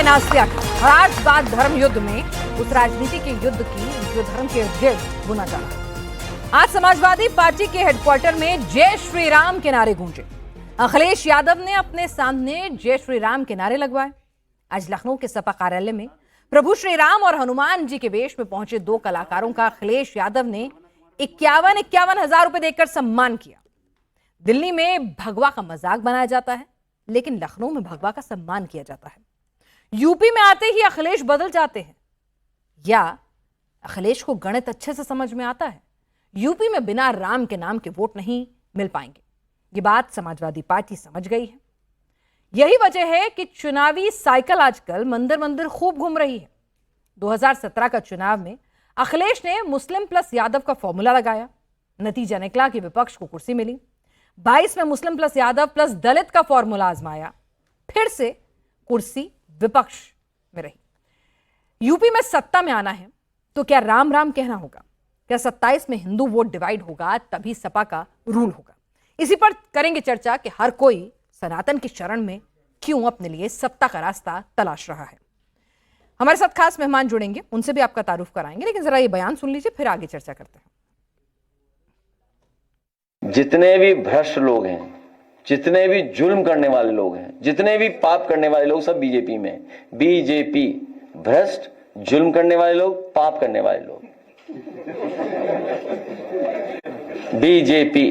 नास्तिक और आज बात धर्म युद्ध में उस राजनीति के युद्ध की जो धर्म के गिर्द बुना जा रहा है। आज समाजवादी पार्टी के हेडक्वार्टर में जय श्री राम के नारे गूंजे। अखिलेश यादव ने अपने सामने जय श्री राम के नारे लगवाए। आज लखनऊ के सपा कार्यालय में प्रभु श्री राम और हनुमान जी के वेश में पहुंचे दो कलाकारों का अखिलेश यादव ने 51 हजार रुपए देकर सम्मान किया। दिल्ली में भगवा का मजाक बनाया जाता है, लेकिन लखनऊ में भगवा का सम्मान किया जाता है। यूपी में आते ही अखिलेश बदल जाते हैं, या अखिलेश को गणित अच्छे से समझ में आता है। यूपी में बिना राम के नाम के वोट नहीं मिल पाएंगे, ये बात समाजवादी पार्टी समझ गई है। यही वजह है कि चुनावी साइकिल आजकल मंदिर मंदिर खूब घूम रही है। 2017 का चुनाव में अखिलेश ने मुस्लिम प्लस यादव का फॉर्मूला लगाया, नतीजा निकला कि विपक्ष को कुर्सी मिली। 22 में मुस्लिम प्लस यादव प्लस दलित का फॉर्मूला आजमाया, फिर से कुर्सी विपक्ष में रही। यूपी में सत्ता में आना है तो क्या राम राम कहना होगा? क्या 27 में हिंदू वोट डिवाइड होगा तभी सपा का रूल होगा? इसी पर करेंगे चर्चा कि हर कोई सनातन की शरण में क्यों अपने लिए सत्ता का रास्ता तलाश रहा है। हमारे साथ खास मेहमान जुड़ेंगे, उनसे भी आपका तारुफ कराएंगे, लेकिन जरा ये बयान सुन लीजिए, फिर आगे चर्चा करते हैं। जितने भी भ्रष्ट लोग हैं, जितने भी जुल्म करने वाले लोग हैं, जितने भी पाप करने वाले लोग, सब बीजेपी में हैं। बीजेपी, भ्रष्ट, जुल्म करने वाले लोग, पाप करने वाले लोग, बीजेपी।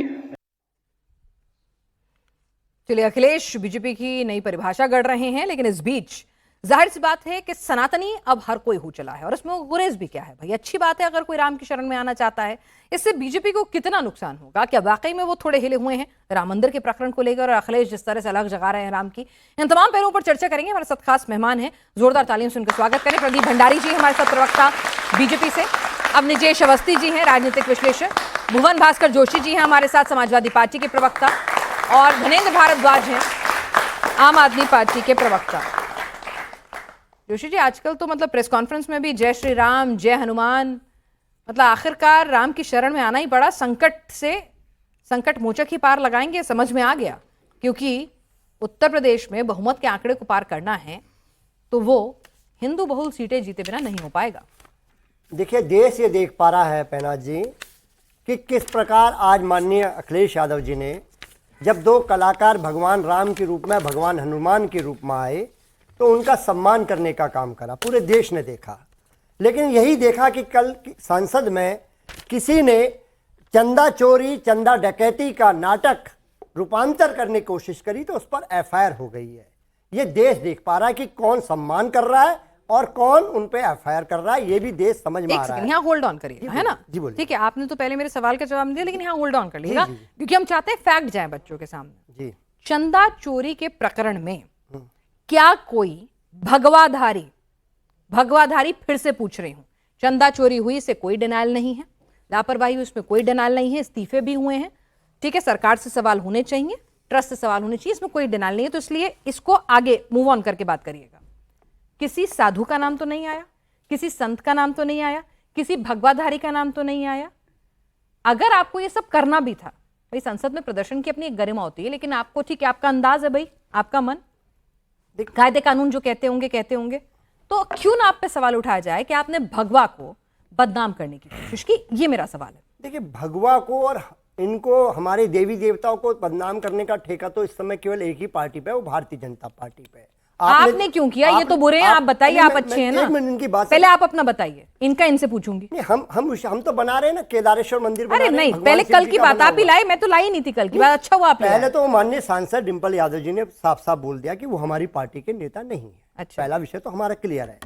चलिए, अखिलेश बीजेपी की नई परिभाषा गढ़ रहे हैं, लेकिन इस बीच जाहिर सी बात है कि सनातनी अब हर कोई हो चला है, और इसमें गुरेज भी क्या है भाई। अच्छी बात है अगर कोई राम की शरण में आना चाहता है, इससे बीजेपी को कितना नुकसान होगा? क्या वाकई में वो थोड़े हिले हुए हैं राम मंदिर के प्रकरण को लेकर, और अखिलेश जिस तरह से अलग जगा रहे हैं राम की? इन तमाम पहलुओं पर चर्चा करेंगे। हमारे साथ खास मेहमान हैं, जोरदार तालियों से उनका स्वागत करें। प्रदीप भंडारी जी हमारे साथ, प्रवक्ता बीजेपी से। अब निजेश अवस्थी जी हैं, राजनीतिक विश्लेषक। भुवन भास्कर जोशी जी हैं हमारे साथ, समाजवादी पार्टी के प्रवक्ता। और धनेंद्र भारद्वाज हैं, आम आदमी पार्टी के प्रवक्ता। जोशी जी, आजकल तो मतलब प्रेस कॉन्फ्रेंस में भी जय श्री राम, जय हनुमान, मतलब आखिरकार राम की शरण में आना ही पड़ा। संकट मोचक ही पार लगाएंगे, समझ में आ गया। क्योंकि उत्तर प्रदेश में बहुमत के आंकड़े को पार करना है तो वो हिंदू बहुल सीटें जीते बिना नहीं हो पाएगा। देखिए, देश ये देख पा रहा है पैनाज जी कि किस प्रकार आज माननीय अखिलेश यादव जी ने, जब दो कलाकार भगवान राम के रूप में, भगवान हनुमान के रूप में आए, तो उनका सम्मान करने का काम करा। पूरे देश ने देखा, लेकिन यही देखा कि कल संसद में किसी ने चंदा चोरी, चंदा डकैती का नाटक रूपांतर करने की कोशिश करी, तो उस पर एफआईआर हो गई है। ये देश देख पा रहा है कि कौन सम्मान कर रहा है और कौन उन पे एफआईआर कर रहा है। ये भी देश समझ में आ रहा है। यहाँ होल्ड ऑन करिए, है ना? जी बोलिए। ठीक है, आपने तो पहले मेरे सवाल का जवाब दिया, लेकिन यहाँ होल्ड ऑन कर लीजिएगा, क्योंकि हम चाहते हैं फैक्ट जाए बच्चों के सामने। जी, चंदा चोरी के प्रकरण में क्या कोई भगवाधारी, फिर से पूछ रही हूं, चंदा चोरी हुई से कोई डिनाइल नहीं है, लापरवाही हुई उसमें कोई डिनाइल नहीं है, इस्तीफे भी हुए हैं, ठीक है, सरकार से सवाल होने चाहिए, ट्रस्ट से सवाल होने चाहिए, इसमें कोई डिनाइल नहीं है। तो इसलिए इसको आगे मूव ऑन करके बात करिएगा। किसी साधु का नाम तो नहीं आया, किसी संत का नाम तो नहीं आया, किसी भगवाधारी का नाम तो नहीं आया। अगर आपको ये सब करना भी था भाई, संसद में प्रदर्शन की अपनी एक गरिमा होती है, लेकिन आपको, ठीक है, आपका अंदाज है भाई, आपका मन, कायदे कानून जो कहते होंगे, तो क्यों ना आप पे सवाल उठाया जाए कि आपने भगवा को बदनाम करने की कोशिश की? ये मेरा सवाल है। देखिए, भगवा को और इनको, हमारे देवी देवताओं को बदनाम करने का ठेका तो इस समय केवल एक ही पार्टी पे है, वो भारतीय जनता पार्टी पे है। आपने क्यों किया? ये तो बुरे हैं, आप बताइए, आप अच्छे हैं ना? इनकी बात पहले आप अपना बताइए, इनका इनसे पूछूंगी। नहीं, हम तो बना रहे हैं ना, केदारेश्वर मंदिर बना अरे रहे हैं। नहीं, पहले कल की बात आप ही लाए, मैं तो लाई नहीं थी कल की बात। अच्छा हुआ आप पहले तो माननीय सांसद डिंपल यादव जी ने साफ साफ बोल दिया कि वो हमारी पार्टी के नेता नहीं है। अच्छा, पहला विषय तो हमारा क्लियर है।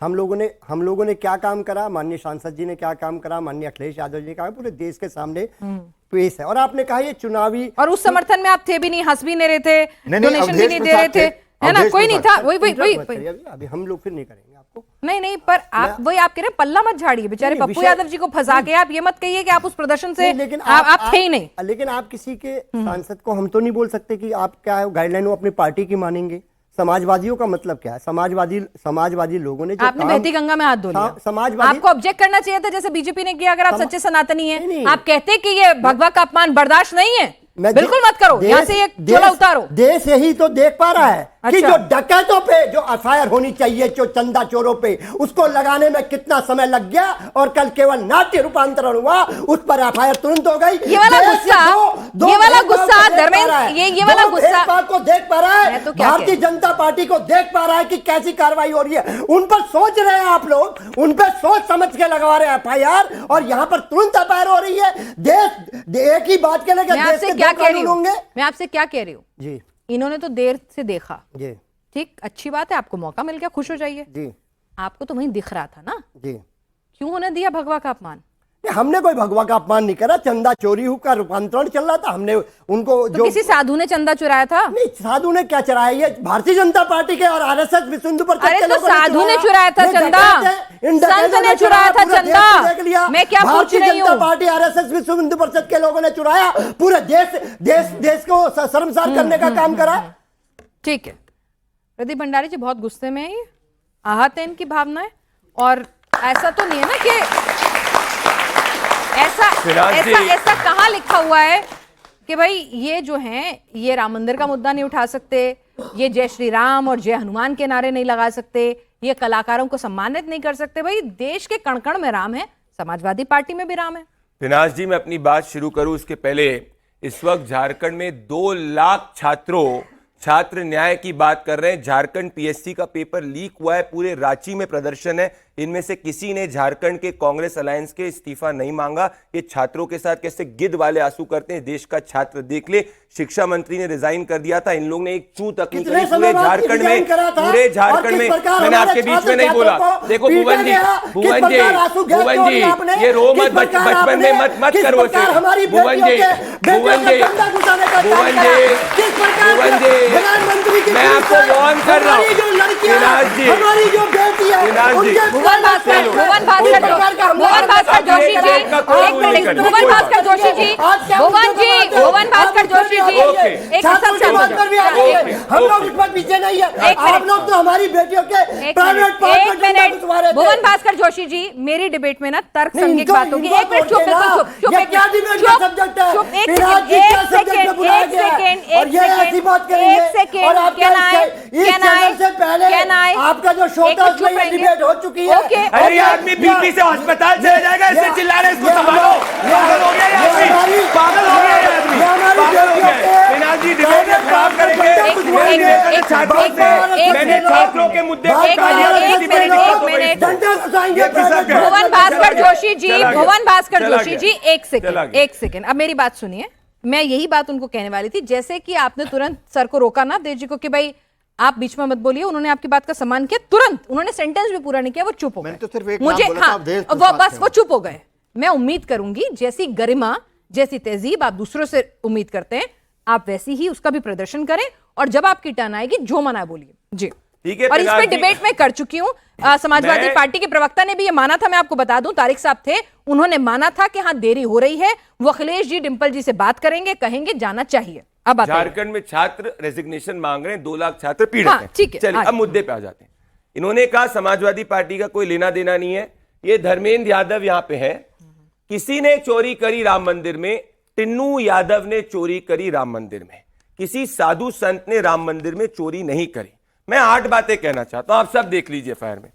हम लोगों ने क्या काम करा, माननीय सांसद जी ने क्या काम करा, माननीय अखिलेश यादव जी ने कहा, पूरे देश के सामने पेश है। और आपने कहा ये चुनावी, और उस समर्थन में आप थे भी नहीं, हंस भी नहीं रहे थे, डोनेशन भी नहीं दे रहे थे, है ना? कोई नहीं था। वही अभी हम लोग फिर नहीं करेंगे आपको। नहीं, पर आप वही आप कह रहे हैं, पल्ला मत झाड़िए बेचारे पप्पू यादव जी को फंसा के। आप ये मत कहिए कि आप उस प्रदर्शन से आप थे ही नहीं। लेकिन आप किसी के सांसद को हम तो नहीं बोल सकते कि आप क्या है गाइडलाइन वो अपनी पार्टी की मानेंगे। समाजवादियों का मतलब क्या है? समाजवादी लोगों ने जो आपने बहती गंगा में हाथ धो लिया। समाजवादी, आपको ऑब्जेक्ट करना चाहिए था जैसे बीजेपी ने किया। अगर आप सच्चे सनातनी हैं, आप कहते कि ये भगवा का अपमान बर्दाश्त नहीं है, बिल्कुल मत करो, यहाँ से ये चोला उतारो। देश यही तो देख पा रहा है कि अच्छा। जो डकैतों पे जो एफआईआर होनी चाहिए, जो चंदा चोरों पे, उसको लगाने में कितना समय लग गया और कल केवल नाट्य रूपांतरण हुआ, उस पर एफआईआर तुरंत हो गई। ये वाला गुस्सा धर्मेंद्र, ये वाला गुस्सा बात को देख पा रहा है, तो क्या भारतीय जनता पार्टी को देख पा रहा है कि कैसी कार्रवाई हो रही है। उन पर सोच रहे हैं आप लोग, उन पर सोच समझ के लगवा रहे हैं एफआईआर, और यहां पर तुरंत एफआईआर हो रही है। देश एक ही बात के लेकर मैं देश आपसे के क्या दो कह रही कानून हूँ, होंगे। मैं आपसे क्या कह रही हूँ, जी इन्होंने तो देर से देखा, जी ठीक, अच्छी बात है, आपको मौका मिल गया, खुश हो जाइए। जी आपको तो वहीं दिख रहा था ना, जी। क्यों होने दिया भगवा का अपमान? हमने कोई भगवा का अपमान नहीं करा, चंदा चोरी का रूपांतरण चल रहा था, हमने उनको तो जो किसी साधु ने चंदा चुराया था? नहीं, साधु ने क्या चुराया? ये भारतीय जनता पार्टी के और आरएसएस विश्व हिंदू परिषद अरे के तो लोगों ने साधु ने चुराया था ये चंदा, डकैत है, इन संत डकैतों ने चुराया था पूरे देश चंदा। को देख लिया। मैं क्या पूछ भारतीय रही जनता हूँ? पार्टी आरएसएस विश्व हिंदू परिषद के लोगों ने चुराया, पूरे देश को शर्मसार करने का काम करा। ठीक है, प्रदीप भंडारी जी बहुत गुस्से में है, ये आहत है इनकी भावनाएं, और ऐसा तो नहीं है ना कि ऐसा कहाँ लिखा हुआ है कि भाई ये जो हैं ये राम मंदिर का मुद्दा नहीं उठा सकते, ये जय श्री राम और जय हनुमान के नारे नहीं लगा सकते, ये कलाकारों को सम्मानित नहीं कर सकते। भाई देश के कण कण में राम है, समाजवादी पार्टी में भी राम है। पिनाश जी, मैं अपनी बात शुरू करूं उसके पहले, इस वक्त झारखंड में 2 लाख छात्र न्याय की बात कर रहे हैं। झारखंड पीएससी का पेपर लीक हुआ है, पूरे रांची में प्रदर्शन है, इनमें से किसी ने झारखंड के कांग्रेस अलायंस के इस्तीफा नहीं मांगा। ये छात्रों के साथ कैसे गिद्ध वाले आंसू करते हैं, देश का छात्र देख ले। शिक्षा मंत्री ने रिजाइन कर दिया था, इन लोगों ने एक चू तक नहीं करी पूरे झारखंड में, मैंने आपके बीच में नहीं बोला। देखो भुवन जी, ये रो मत, बचपन में मत करो इसे। भुवन जी, मैं आपको वार्न कर रहा हूँ। हमारी जो बेटी है, भुवन भास्कर जोशी जी, एक मिनट, भुवन भास्कर जोशी जी, भुवन भास्कर जोशी जी, एक हम लोग इस पर पीछे नहीं है। आप लोग तो हमारी बेटियों के प्राइवेट मिनट, भुवन भास्कर जोशी जी, मेरी डिबेट में ना तर्क संगत बातों की, एक मिनट चुप, आपका जो शो था उसमें ये डिबेट हो चुकी है। अरे आदमी बीपी से अस्पताल चले जाएगा, इससे चिल्ला रहे, इसको संभालो। पागल हो गया ये आदमी, पागल हो गया ये आदमी, पागल हो गया। पिनाश जी डिबेट में खराब करेंगे। मैंने छात्रों के मुद्दे भुवन भास्कर जोशी जी, भुवन भास्कर जोशी जी, एक सेकंड, अब मेरी बात सुनिए। मैं यही बात उनको कहने वाली थी, जैसे कि आपने तुरंत सर को रोका ना देव जी को कि भाई आप बीच में मत बोलिए, उन्होंने आपकी बात का सम्मान किया, तुरंत उन्होंने सेंटेंस भी पूरा नहीं किया, वो चुप हो गए। तो सिर्फ एक मुझे नाम बोला था, वो बस वो चुप हो गए। मैं उम्मीद करूंगी जैसी गरिमा, जैसी तहजीब आप दूसरों से उम्मीद करते हैं, आप वैसी ही उसका भी प्रदर्शन करें, और जब आपकी टर्न आएगी जो मना बोलिए जी। ठीक है, और इस पे डिबेट में कर चुकी हूं, समाजवादी पार्टी के प्रवक्ता ने भी ये माना था, मैं आपको बता दूं, तारिक साहब थे, उन्होंने माना था कि हाँ देरी हो रही है, वो अखिलेश जी डिंपल जी से बात करेंगे, कहेंगे जाना चाहिए। अब झारखंड में छात्र रेजिग्नेशन मांग रहे हैं, 2 लाख छात्र पीड़ित हैं। ठीक है, चलिए अब मुद्दे पे आ जाते हैं। इन्होंने कहा समाजवादी पार्टी का कोई लेना देना नहीं है, ये धर्मेंद्र यादव यहां पे है, किसी ने चोरी करी राम मंदिर में, टिन्नू यादव ने चोरी करी राम मंदिर में, किसी साधु संत ने राम मंदिर में चोरी नहीं करी। मैं 8 बातें कहना चाहता हूं, आप सब देख लीजिए फायर में।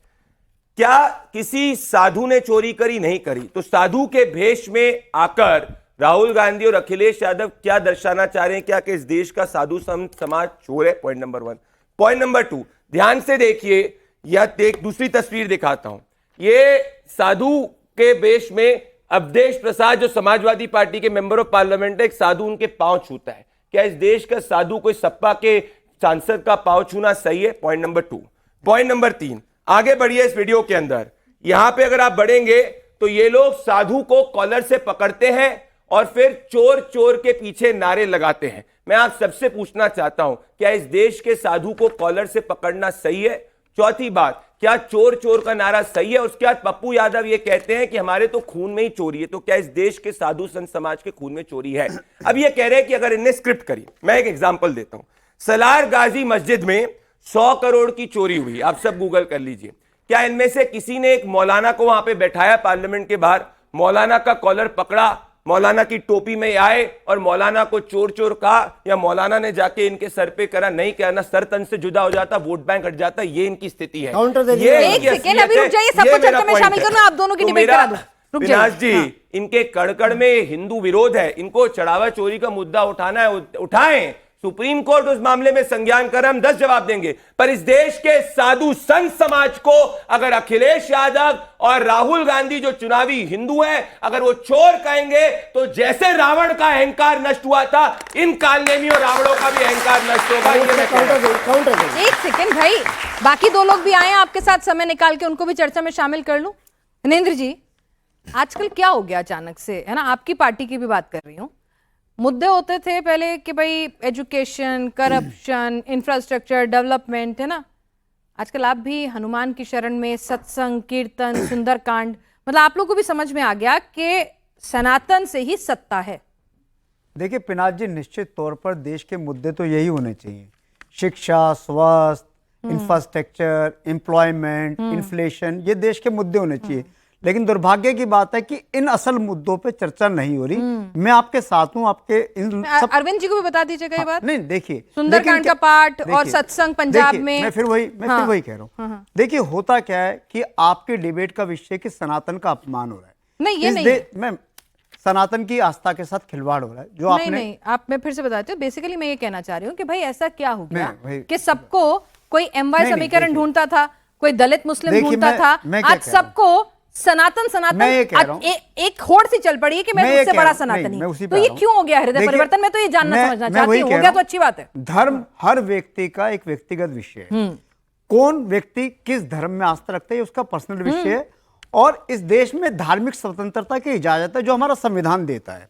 क्या किसी साधु ने चोरी करी? नहीं करी। तो साधु के भेष में आकर राहुल गांधी और अखिलेश यादव क्या दर्शाना चाह रहे हैं? क्या कि इस देश का साधु संत समाज चोर है? Point number 1। पॉइंट नंबर 2, ध्यान से देखिए, यह दूसरी तस्वीर दिखाता हूं। ये साधु के भेष में अवधेश प्रसाद जो समाजवादी पार्टी के मेंबर ऑफ पार्लियामेंट है, एक साधु उनके पांव छूता है। क्या इस देश का साधु कोई सपा के सांसद का पांव छूना सही है? Point number 2। पॉइंट नंबर 3, आगे बढ़िए इस वीडियो के अंदर। यहां पे अगर आप बढ़ेंगे तो ये लोग साधु को कॉलर से पकड़ते हैं और फिर चोर चोर के पीछे नारे लगाते हैं। मैं आप सबसे पूछना चाहता हूं, क्या इस देश के साधु को कॉलर से पकड़ना सही है? चौथी बात, क्या चोर चोर का नारा सही है? उसके बाद पप्पू यादव ये कहते हैं कि हमारे तो खून में ही चोरी है। तो क्या इस देश के साधु संत समाज के खून में चोरी है? अब ये कह रहे हैं कि अगर इन्हें स्क्रिप्ट करी, मैं एक एग्जांपल देता हूं। सलार गाजी मस्जिद में 100 करोड़ की चोरी हुई, आप सब गूगल कर लीजिए। क्या इनमें से किसी ने एक मौलाना को वहां पे बैठाया पार्लियामेंट के बाहर, मौलाना का कॉलर पकड़ा, मौलाना की टोपी में आए और मौलाना को चोर चोर कहा या मौलाना ने जाके इनके सर पे करा, नहीं कहना, सर तन से जुदा हो जाता, वोट बैंक हट जाता, ये इनकी स्थिति है। काउंटर दे ये दीजिए। इनकी एक सेकेंड, असलियत अभी रुक है, जाइए, सबको ये मेरा चर्चा में point शामिल है। करूं, आप दोनों की तो डिबेट मेरा करा दूं। रुक विनाश जाइए। जी, हाँ। इनके कड़कड़ में हिंदू विरोध है, इनको चढ़ावा चोरी का मुद्दा उठाना है, उठाएं। सुप्रीम कोर्ट उस मामले में संज्ञान कर, हम 10 जवाब देंगे। पर इस देश के साधु संत समाज को अगर अखिलेश यादव और राहुल गांधी जो चुनावी हिंदू हैं, अगर वो चोर कहेंगे तो जैसे रावण का अहंकार नष्ट हुआ था, इन कालनेमी और रावणों का भी अहंकार नष्ट होगा। ये मैं कह रहा हूं। काउंटर दे। एक सेकेंड भाई, बाकी दो लोग भी आए हैं आपके साथ, समय निकाल के उनको भी चर्चा में शामिल कर लूं। हिनेंद्र जी, आजकल क्या हो गया अचानक से, है ना, आपकी पार्टी की भी बात कर रही हूं, मुद्दे होते थे पहले कि भाई एजुकेशन, करप्शन, इंफ्रास्ट्रक्चर, डेवलपमेंट, है ना, आजकल आप भी हनुमान की शरण में सत्संग, कीर्तन, सुंदरकांड, मतलब आप लोगों को भी समझ में आ गया कि सनातन से ही सत्ता है। देखिए पिनाक जी, निश्चित तौर पर देश के मुद्दे तो यही होने चाहिए, शिक्षा, स्वास्थ्य, इंफ्रास्ट्रक्चर, एम्प्लॉयमेंट, इन्फ्लेशन, ये देश के मुद्दे होने चाहिए। लेकिन दुर्भाग्य की बात है कि इन असल मुद्दों पे चर्चा नहीं हो रही। मैं आपके साथ हूं, आपके इन सब। अरविंद जी को भी बता दीजिएगा ये बात। नहीं देखिए, सुंदरकांड का पाठ और सत्संग पंजाब में, मैं फिर वही कह रहा हूँ। देखिए होता क्या है कि आपके डिबेट का विषय कि सनातन का अपमान हो रहा है। नहीं, ये नहीं, मैं सनातन की आस्था के साथ खिलवाड़ हो रहा है जो आपने। नहीं, आप, मैं फिर से बताती हूँ, बेसिकली मैं ये कहना चाह रही हूँ कि भाई ऐसा क्या हो गया नहीं, कि सबको कोई MY समीकरण ढूंढता था, कोई दलित मुस्लिम ढूंढता था, मैं क्या आज कह रहा हूं? सबको सनातन मैं ये कह रहा हूं। एक होड़ सी चल पड़ी है कि मैं उससे बड़ा सनातनी। तो ये क्यों हो गया हृदय परिवर्तन? मैं तो ये जानना समझना चाहती हूँ। हो गया तो अच्छी बात है। धर्म हर व्यक्ति का एक व्यक्तिगत विषय है। कौन व्यक्ति किस धर्म में आस्था रखता है उसका पर्सनल विषय है, और इस देश में धार्मिक स्वतंत्रता की इजाजत है जो हमारा संविधान देता है।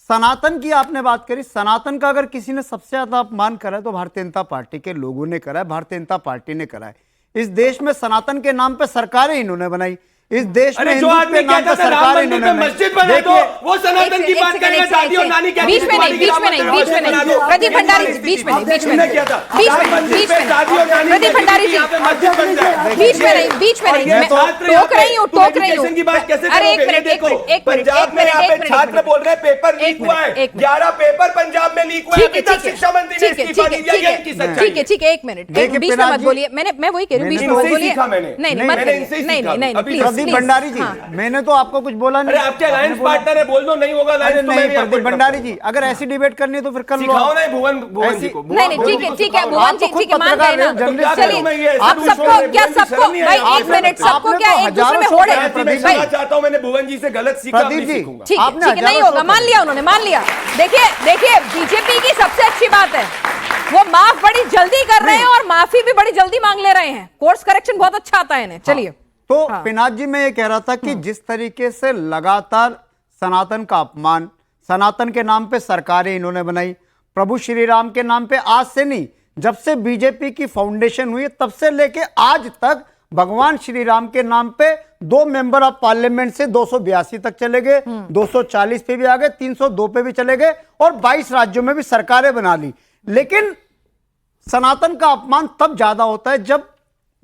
सनातन की आपने बात करी, सनातन का अगर किसी ने सबसे ज्यादा अपमान करा है तो भारतीय जनता पार्टी के लोगों ने करा है, भारतीय जनता पार्टी ने करा है। इस देश में सनातन के नाम पे सरकारें इन्होंने बनाई, इस देश में जो आदमी कहता था राम मंदिर में मस्जिद बना दो, वो सनातन की बात करेगा, दादी और नानी कहती बीच में नहीं, प्रदीप भंडारी जी, बीच में नहीं, बीच में क्या था? दादी और नानी प्रदीप भंडारी जी, यहाँ पे मस्जिद बन जाए। बीच में नहीं, मैं टोक रही हूँ। की बात कैसे अरे एक करोगे? मिनट, देखो, एक मिनट, पंजाब में यहाँ पे छात्र बोल रहे हैं पेपर लीक हुआ है, 11 पेपर पंजाब में लीक हुआ है, अभी तक शिक्षा मंत्री ने इस्तीफा नहीं दिया, ये इनकी सच्चाई है। ठीक है, एक मिनट, बीच में मत बोलिए। मैं वही कह रही हूँ, बीच में मत बोलिए। नहीं, प्रदीप भंडारी जी, मैंने तो आपको कुछ बोला नहीं। अरे आपके अलायंस पार्टनर है, बोल दो नहीं होगा अलायंस तो मैं भी प्रदीप भंडारी जी, अगर ऐसी डिबेट करनी है तो फिर कर लो। सिखाओ नहीं भुवन जी को। नहीं, ठीक है भुवन जी, ठीक है, मान गए ना। चलिए, आप सबको क्या, सबको भाई एक मिनट, सबको क्या एक दूसरे में होड़ है? मैं चाहता हूं, मैंने भुवन जी से गलत सीखा, नहीं सीखूंगा। ठीक है, नहीं होगा, मान लिया उन्होंने, मान लिया। देखिए बीजेपी की सबसे अच्छी बात है वो माफ बड़ी जल्दी कर रहे हैं और माफी भी बड़ी जल्दी मांग ले रहे हैं। कोर्स करेक्शन बहुत अच्छा आता है इन्हें। चलिए, तो पिनाक जी, मैं ये कह रहा था कि जिस तरीके से लगातार सनातन का अपमान, सनातन के नाम पे सरकारें इन्होंने बनाई, प्रभु श्री राम के नाम पे आज से नहीं, जब से बीजेपी की फाउंडेशन हुई तब से लेके आज तक भगवान श्री राम के नाम पे 2 मेंबर ऑफ पार्लियामेंट से 282 तक चले गए, 240 पे भी आ गए, 302 पे भी चले गए, और 22 राज्यों में भी सरकारें बना ली। लेकिन सनातन का अपमान तब ज्यादा होता है जब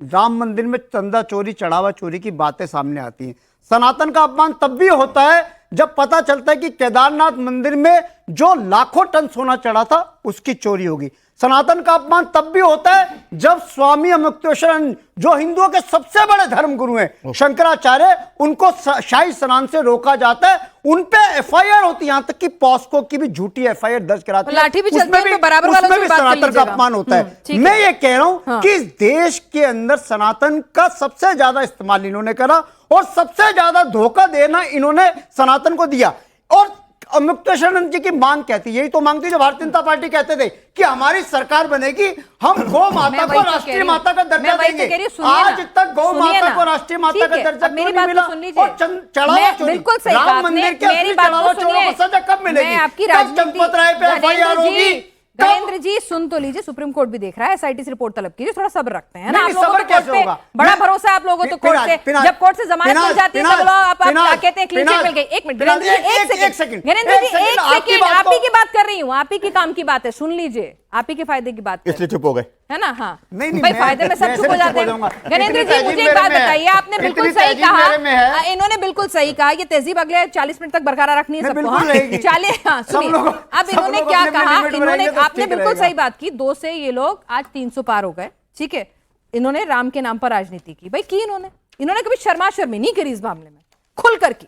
राम मंदिर में चंदा चोरी, चढ़ावा चोरी की बातें सामने आती हैं। सनातन का अपमान तब भी होता है जब पता चलता है कि केदारनाथ मंदिर में जो लाखों टन सोना चढ़ा था उसकी चोरी होगी। सनातन का अपमान तब भी होता है जब स्वामी अमुक्तेश्वर, जो हिंदुओं के सबसे बड़े धर्मगुरु हैं, शंकराचार्य, उनको शाही स्नान से रोका जाता है, उन पे FIR होती है, यहां तक कि पॉस्को की भी झूठी FIR दर्ज कराती है, उसमें भी सनातन का अपमान होता है। मैं ये कह रहा हूं कि इस देश के अंदर सनातन का सबसे ज्यादा इस्तेमाल इन्होंने करा और सबसे ज्यादा धोखा देना इन्होंने सनातन को दिया। और अमुक्तेश्वरानंद जी की मांग कहती, यही तो मांग थी जो भारतीय जनता पार्टी कहते थे कि हमारी सरकार बनेगी, हम गौ माता को राष्ट्रीय माता का दर्जा देंगे। आज तक गौ माता को राष्ट्रीय माता का दर्जा क्यों नहीं मिला? और चढ़ावा चोरी, राम मंदिर के असली चढ़ावा चोरों को सजा कब मिलेगी? कब चंपत राय पे FIR होगी? गणेंद्र जी सुन तो लीजिए, सुप्रीम कोर्ट भी देख रहा है, एसआईटी से रिपोर्ट तलब कीजिए, थोड़ा सब्र रखते हैं ना। नहीं, आप लोगों सब्र को कैसे कोर्ट पे होगा? बड़ा भरोसा है आप लोगों को कोर्ट से, जब कोर्ट से जमानत मिल जाती है तब लोग आप क्या कहते हैं, क्लीन चिट मिल गई। एक मिनट गणेंद्र जी, एक सेकंड गणेंद्र जी, एक सेकंड, आप ही की बात कर रही हूँ, आप ही के काम की बात है, सुन लीजिए, आप ही के फायदे की बात इसलिए चुप हो गए है ना। हाँ नहीं, भाई, मैं- फायदे में सब मैं चुप हो सिर्फ जाते चुप हो हैं। जाऊंगा। गणेंद्र इतनी जी मुझे तहजीब एक बात मेरे में है। बताइए, आपने बिल्कुल इतनी सही तहजीब मेरे में कहा, है। इन्होंने बिल्कुल सही कहा, ये तहजीब अगले 40 मिनट तक बरकरार रखनी है नहीं, सबको। बिल्कुल हाँ, रहेगी। 40 हाँ सब सुनिए, लोग- अब सब इन्होंने लोग क्या अपनी कहा, लिमिट इन्होंने बनाएंगे तो आपने ठीक बिल्कुल रहेगा। सही बात की, 2 से ये लोग आज 300 पार हो गए, ठीक है। इन्होंने राम के नाम पर राजनीति की, भाई की इन्होंने कभी शर्मा शर्मी नहीं करी इस मामले में, खुलकर की।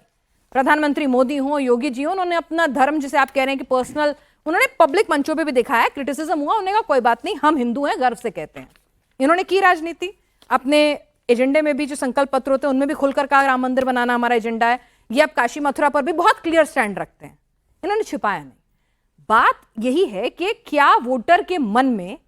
प्रधानमंत्री मोदी हो, योगी जी हो, उन्होंने अपना धर्म जिसे आप कह रहे हैं कि पर्सनल, उन्होंने पब्लिक मंचों पे भी दिखाया, क्रिटिसिज्म हुआ, उन्होंने कहा कोई बात नहीं, हम हिंदू हैं, गर्व से कहते हैं। इन्होंने की राजनीति, अपने एजेंडे में भी जो संकल्प पत्र होते हैं उनमें भी खुलकर कहा राम मंदिर बनाना हमारा एजेंडा है। ये अब काशी मथुरा पर भी बहुत क्लियर स्टैंड रखते हैं, इन्होंने छिपाया नहीं। बात यही है कि क्या वोटर के मन में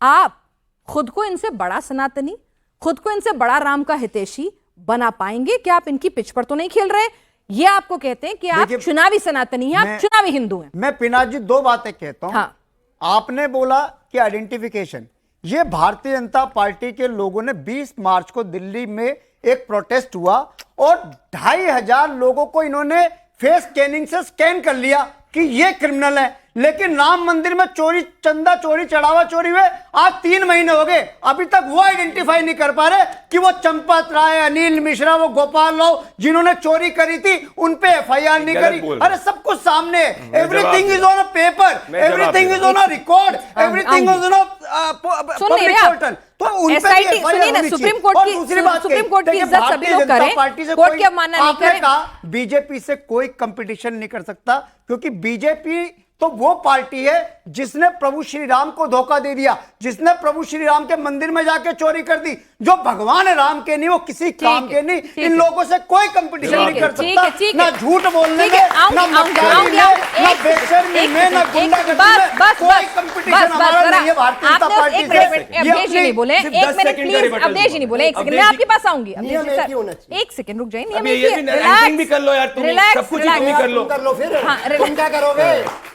आप खुद को इनसे बड़ा सनातनी, खुद को इनसे बड़ा राम का हितैषी बना पाएंगे? क्या आप इनकी पिच पर तो नहीं खेल रहे? ये आपको कहते हैं कि आप देखिए, चुनावी सनातनी हैं, आप चुनावी हिंदू हैं। मैं पिनाक जी 2 बातें कहता हूं। हाँ। आपने बोला कि आइडेंटिफिकेशन, ये भारतीय जनता पार्टी के लोगों ने 20 मार्च को दिल्ली में एक प्रोटेस्ट हुआ और 2500 लोगों को इन्होंने फेस स्कैनिंग से स्कैन कर लिया कि ये क्रिमिनल है। लेकिन राम मंदिर में चोरी, चंदा चोरी, चढ़ावा चोरी हुए आज 3 महीने हो गए, अभी तक वो आइडेंटिफाई नहीं कर पा रहे कि वो चंपत राय, अनिल मिश्रा, वो गोपाल राव जिन्होंने चोरी करी थी उन पे एफआईआर नहीं करी। अरे सब कुछ सामने, everything is on a paper, everything is on a record, everything is on a public portal. तो उन पे भी SIT सुनिए ना, सुप्रीम कोर्ट की, सुप्रीम कोर्ट की इज्जत सभी लोग करें, कोर्ट की अवमानना नहीं करें। बीजेपी से कोई कंपटीशन नहीं कर सकता, क्योंकि बीजेपी तो वो पार्टी है जिसने प्रभु श्री राम को धोखा दे दिया, जिसने प्रभु श्री राम के मंदिर में जाके चोरी कर दी। जो भगवान है राम के नहीं, वो किसी काम के नहीं। इन लोगों से कोई कंपटीशन नहीं कर सकता, ना झूठ बोलने में, ना मक्कारी में, ना बेशर्मी में, ना गुंडागर्दी में। कोई कंपटीशन हमारा नहीं है भारतीय जनता पार्टी से। अवधेश जी नहीं बोले, एक मिनट प्लीज, अवधेश जी नहीं बोले, एक सेकंड, मैं आपके पास आऊंगी। नियम एक ही होना चाहिए। एक सेकंड रुक जाइए, अब ये भी एंकरिंग भी कर लो यार, तुम सब कुछ तुम ही कर लो। कर लो फिर, हाँ, तुम क्या करोगे?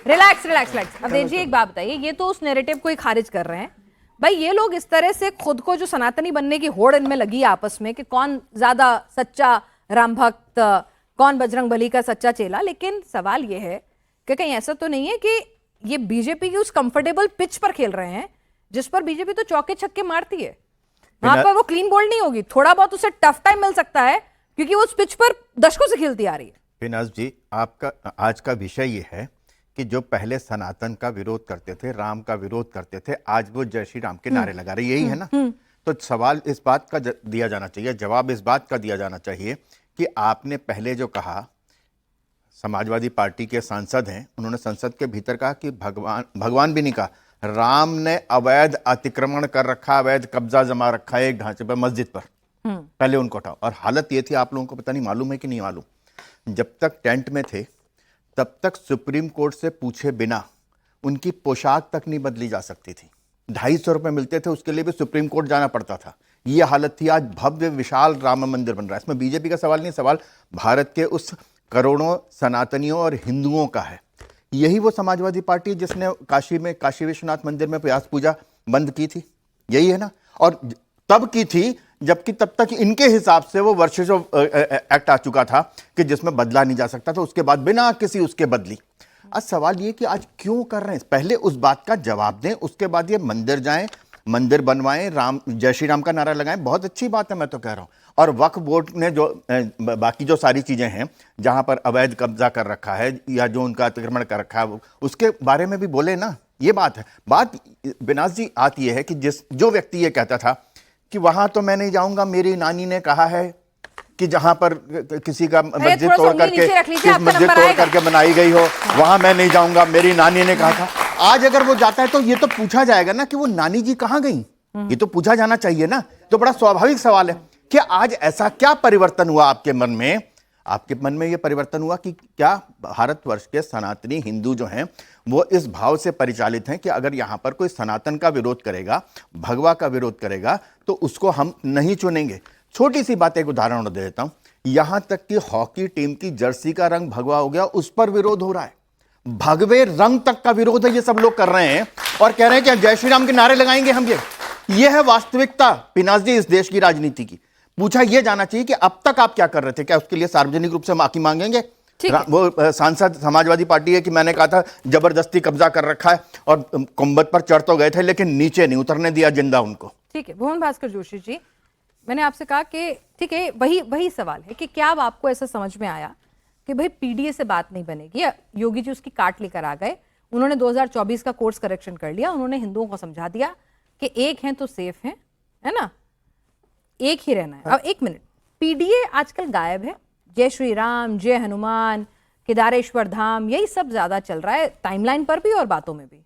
Relax relax relax. अब देखिए एक बात बताइए, ये तो उस नैरेटिव को ही खारिज कर रहे हैं भाई। ये लोग इस तरह से खुद को जो सनातनी बनने की होड़ इनमें लगी है आपस में कि कौन ज्यादा सच्चा राम भक्त, कौन बजरंगबली का सच्चा चेला। लेकिन सवाल ये है कि कहीं ऐसा तो नहीं है कि ये बीजेपी की उस कंफर्टेबल पिच पर खेल रहे हैं जिस पर बीजेपी तो चौके छक्के मारती है, वहां पर वो क्लीन बोल्ड नहीं होगी। थोड़ा बहुत उसे टफ टाइम मिल सकता है क्योंकि वो उस पिच पर दशकों से खेलती आ रही है। पिनाज जी, आपका आज का विषय ये है कि जो पहले सनातन का विरोध करते थे, राम का विरोध करते थे, आज वो जय श्री राम के नारे लगा रहे, यही है ना। तो सवाल इस बात का दिया जाना चाहिए, जवाब इस बात का दिया जाना चाहिए कि आपने पहले जो कहा, समाजवादी पार्टी के सांसद हैं, उन्होंने संसद के भीतर कहा कि भगवान भी नहीं कहा, राम ने अवैध अतिक्रमण कर रखा, अवैध कब्जा जमा रखा है एक ढांचे पर, मस्जिद पर। पहले उनको हटाओ। और हालत ये थी, आप लोगों को पता नहीं मालूम है कि नहीं मालूम, जब तक टेंट में थे तब तक सुप्रीम कोर्ट से पूछे बिना उनकी पोशाक तक नहीं बदली जा सकती थी। 250 रुपए मिलते थे, उसके लिए भी सुप्रीम कोर्ट जाना पड़ता था। ये हालत थी। आज भव्य विशाल राम मंदिर बन रहा है। इसमें बीजेपी का सवाल नहीं, सवाल भारत के उस करोड़ों सनातनियों और हिंदुओं का है। यही वो समाजवादी पार्टी जिसने काशी में, काशी विश्वनाथ मंदिर में व्यास पूजा बंद की थी, यही है ना। और तब की थी जबकि तब तक इनके हिसाब से वो वर्षों एक्ट आ चुका था कि जिसमें बदला नहीं जा सकता था, उसके बाद बिना किसी उसके बदली। आज सवाल ये कि आज क्यों कर रहे हैं, पहले उस बात का जवाब दें, उसके बाद ये मंदिर जाएं, मंदिर बनवाएं, राम जय श्री राम का नारा लगाएं, बहुत अच्छी बात है, मैं तो कह रहा हूं। और वक्फ बोर्ड ने जो बाकी जो सारी चीजें हैं जहां पर अवैध कब्जा कर रखा है या जो उनका अतिक्रमण कर रखा है, उसके बारे में भी बोले ना। ये बात है। बात बिनाज जी आती है कि जो व्यक्ति ये कहता था कि वहां तो मैं नहीं जाऊंगा, मेरी नानी ने कहा है कि जहां पर किसी का मस्जिद तोड़ करके बनाई गई हो, वहां मैं नहीं जाऊंगा, मेरी नानी ने कहा था। आज अगर वो जाता है तो ये तो पूछा जाएगा ना कि वो नानी जी कहां गई, ये तो पूछा जाना चाहिए ना। तो बड़ा स्वाभाविक सवाल है कि आज ऐसा क्या परिवर्तन हुआ आपके मन में, आपके मन में यह परिवर्तन हुआ कि क्या भारतवर्ष के सनातनी हिंदू जो हैं वो इस भाव से परिचालित हैं कि अगर यहां पर कोई सनातन का विरोध करेगा, भगवा का विरोध करेगा, तो उसको हम नहीं चुनेंगे। छोटी सी बात, एक उदाहरण दे देता हूं। यहां तक कि हॉकी टीम की जर्सी का रंग भगवा हो गया, उस पर विरोध हो रहा है। भगवे रंग तक का विरोध है, ये सब लोग कर रहे हैं और कह रहे हैं कि जय श्री राम के नारे लगाएंगे हम। ये है वास्तविकता पिनाज जी इस देश की राजनीति की। पूछा यह जाना चाहिए कि अब तक आप क्या कर रहे थे, क्या उसके लिए सार्वजनिक रूप से माफी मांगेंगे? वो सांसद समाजवादी पार्टी है कि मैंने कहा था जबरदस्ती कब्जा कर रखा है और कुंभत पर चढ़ तो गए थे लेकिन नीचे नहीं उतरने दिया जिंदा उनको। ठीक है भुवन भास्कर जोशी जी, मैंने आपसे कहा कि ठीक है वही सवाल है कि क्या अब आपको ऐसा समझ में आया कि भाई पीडीए से बात नहीं बनेगी? योगी जी उसकी काट लेकर आ गए, उन्होंने 2024 का कोर्स करेक्शन कर लिया, उन्होंने हिंदुओं को समझा दिया कि एक हैं तो सेफ हैं, है ना, एक ही रहना है। अब एक मिनट, पीडीए आजकल गायब है, जय श्री राम, जय हनुमान, केदारेश्वर धाम, यही सब ज्यादा चल रहा है टाइमलाइन पर भी और बातों में भी।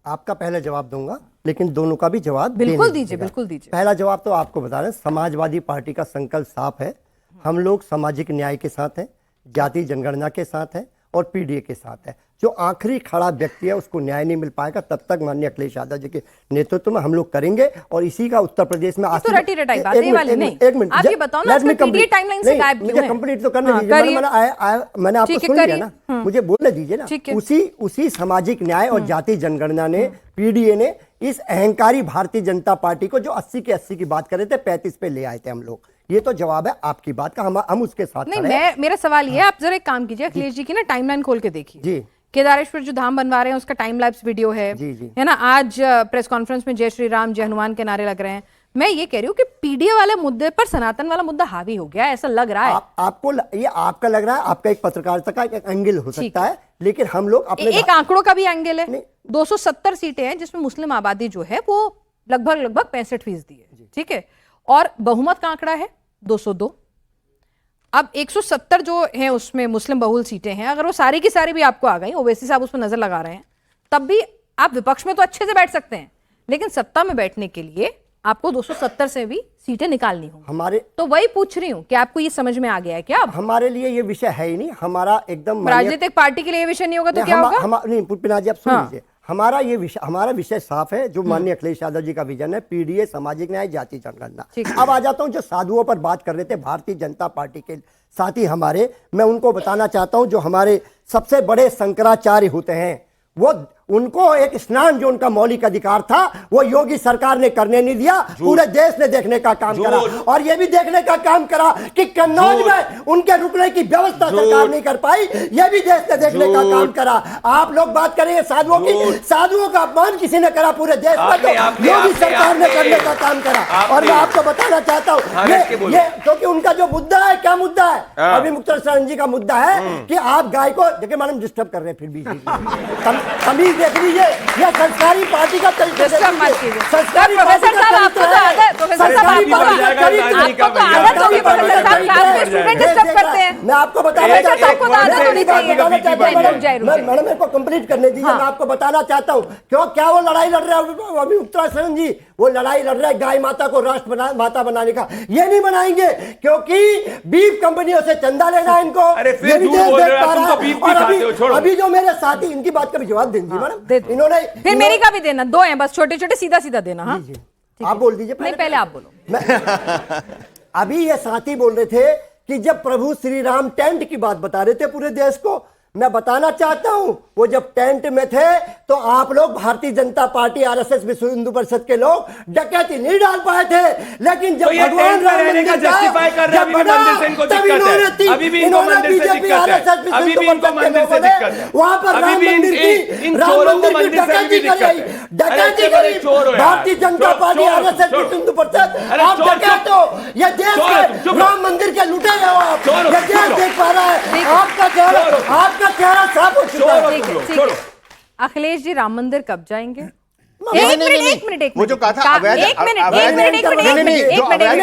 आपका पहले जवाब दूंगा लेकिन दोनों का भी जवाब बिल्कुल दीजिए, बिल्कुल दीजिए। पहला जवाब तो आपको बता रहे हैं, समाजवादी पार्टी का संकल्प साफ है, हम लोग सामाजिक न्याय के साथ हैं, जाति जनगणना के साथ हैं और पीडीए के साथ है। जो आखिरी खड़ा व्यक्ति है उसको न्याय नहीं मिल पाएगा तब तक माननीय अखिलेश यादव जी के नेतृत्व में हम लोग करेंगे और इसी का उत्तर प्रदेश में तो रटी रटाई बात है वाली नहीं। एक मिनट आप ये बताओ ना, पीडीए टाइमलाइन से गायब क्यों है? मुझे कंप्लीट तो करने दीजिए, मैंने आपको सुन लिया ना, मुझे बोलने दीजिए ना। उसी सामाजिक न्याय और जाति जनगणना ने, पीडीए ने इस अहंकारी भारतीय जनता पार्टी को जो 80 के 80 की बात कर रहे थे 35 पे ले आए थे हम लोग। ये तो जवाब है आपकी बात का, हम उसके साथ नहीं। मेरा सवाल ये है, आप जरा एक काम कीजिए, अखिलेश जी की ना टाइमलाइन खोल के देखिए जी। केदारेश्वर जो धाम बनवा रहे हैं उसका टाइम लैप्स वीडियो है, है ना। आज प्रेस कॉन्फ्रेंस में जय श्री राम, जय हनुमान के नारे लग रहे हैं। मैं ये कह रही हूँ कि पीडीए वाले मुद्दे पर सनातन वाला मुद्दा हावी हो गया, ऐसा लग रहा है। आपको ये आपका लग रहा है, आपका एक पत्रकारिता का एक एंगल हो सकता है, लेकिन हम लोग अपने एक आंकड़ों का भी एंगल है। 270 सीटें हैं जिसमें मुस्लिम आबादी जो है वो लगभग 65% है, ठीक है, और बहुमत का आंकड़ा है 202। अब 170 जो हैं उसमें मुस्लिम बहुल सीटें हैं, अगर वो सारी की सारी भी आपको आ गई, ओवैसी साहब उस पर नजर लगा रहे हैं, तब भी आप विपक्ष में तो अच्छे से बैठ सकते हैं, लेकिन सत्ता में बैठने के लिए आपको 270 से भी सीटें निकालनी होंगी। हमारे तो वही पूछ रही हूँ कि आपको ये समझ में आ गया है क्या? अब हमारे लिए ये विषय है ही नहीं, हमारा एकदम राजनीतिक पार्टी के लिए ये विषय नहीं होगा तो क्या होगा? नहीं पिनाज जी आप सुन लीजिए, हमारा विषय साफ है, जो माननीय अखिलेश यादव जी का विजन है, पीडीए, सामाजिक न्याय, जाति जनगणना। अब आ जाता हूं जो साधुओं पर बात कर रहे थे भारतीय जनता पार्टी के साथी हमारे, मैं उनको बताना चाहता हूं जो हमारे सबसे बड़े शंकराचार्य होते हैं, वो उनको एक स्नान जो उनका मौलिक अधिकार था वो योगी सरकार ने करने नहीं दिया, पूरे देश ने देखने का काम करा और ये भी देखने का काम करा कि कन्नौज में उनके रुकने की व्यवस्था सरकार नहीं कर पाई, ये भी देश ने देखने का काम करा। आप लोग बात करेंगे साधुओं की, साधुओं का अपमान किसी ने करा पूरे देश में, तो योगी सरकार ने करने का काम करा। और मैं आपको बताना चाहता हूँ ये क्योंकि उनका जो मुद्दा है, क्या मुद्दा है, अभी मुख्तार शरण जी का मुद्दा है कि आप गाय को देखिए, मैडम डिस्टर्ब कर रहे हैं, फिर भी देख लीजिए, यह संस्कारी पार्टी का तरीका है। संस्कारी प्रोफेसर साहब आपको तो आदत, प्रोफेसर साहब आपको तो आदत होगी, प्रोफेसर साहब क्लास में स्टूडेंट डिस्टर्ब करते हैं। मैं आपको बताना चाहता हूं, आपको तो आदत होनी चाहिए। मैडम मेरे को कंप्लीट करने दीजिए, मैं आपको बताना चाहता हूं क्यों क्या वो लड़ाई लड़ रहे हैं अभी उत्तराखंड जी, वो लड़ाई लड़ रहे हैं गाय माता को राष्ट्र माता बनाने का। ये नहीं बनाएंगे क्योंकि बीफ कंपनियों से चंदा लेना है इनको, ये भी देख पा रहा है। और अभी जो मेरे साथी, इनकी बात का भी जवाब देंगे मैडम, इन्होंने फिर मेरी का भी देना, दो हैं बस, छोटे छोटे सीधा सीधा देना। हाँ आप बोल दीजिए, नहीं पहले आप बोलो। अभी ये साथी बोल रहे थे कि जब प्रभु श्री राम टेंट की बात बता रहे थे पूरे देश को, मैं बताना चाहता हूं वो जब टेंट में थे तो आप लोग भारतीय जनता पार्टी, आरएसएस, विश्व हिंदू परिषद के लोग डकैती नहीं डाल पाए थे, लेकिन जब भगवान राम मंदिर का जस्टिफाई कर रहे हैं, तब इन्होंने बीजेपी, आरएसएस, विश्व हिंदू परिषद के लोगों ने वहां पर राम मंदिर की डकैती करी, डकैती करी। भारतीय जनता पार्टी, आरएसएस, विश्व हिंदू परिषद, आप डकैत हो, ये देश के राम मंदिर के लुटे हो आप, ये देश देख पा रहा है, आपका चेहरा साफ हो चुका है। अखिलेश जी राम मंदिर कब जाएंगे? एक मिनट वो जो कहा था अवैध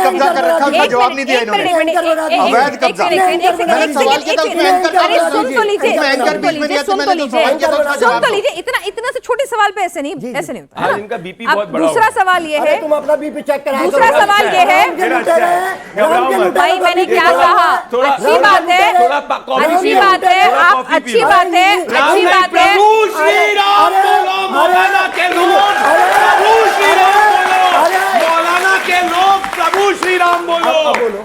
कब्जा कर रखा, उसका जवाब नहीं दिया इन्होंने। अवैध कब्जा, मैंने सवाल किया था उसमें एंकर, सुन तो लीजिए, इतना से छोटे सवाल पे ऐसे नहीं होता। इनका बीपी बहुत बड़ा। दूसरा सवाल ये है, तुम अपना बीपी चेक करा। दूसरा सवाल ये है, भाई मैंने क्या कहा, अच्छी बात है, अच्छी बात है, आप अच्छी बात है, अच्छी बात है। प्रभु श्री राम बोलो, मौलाना के लोग प्रभु श्री श्री राम बोलो।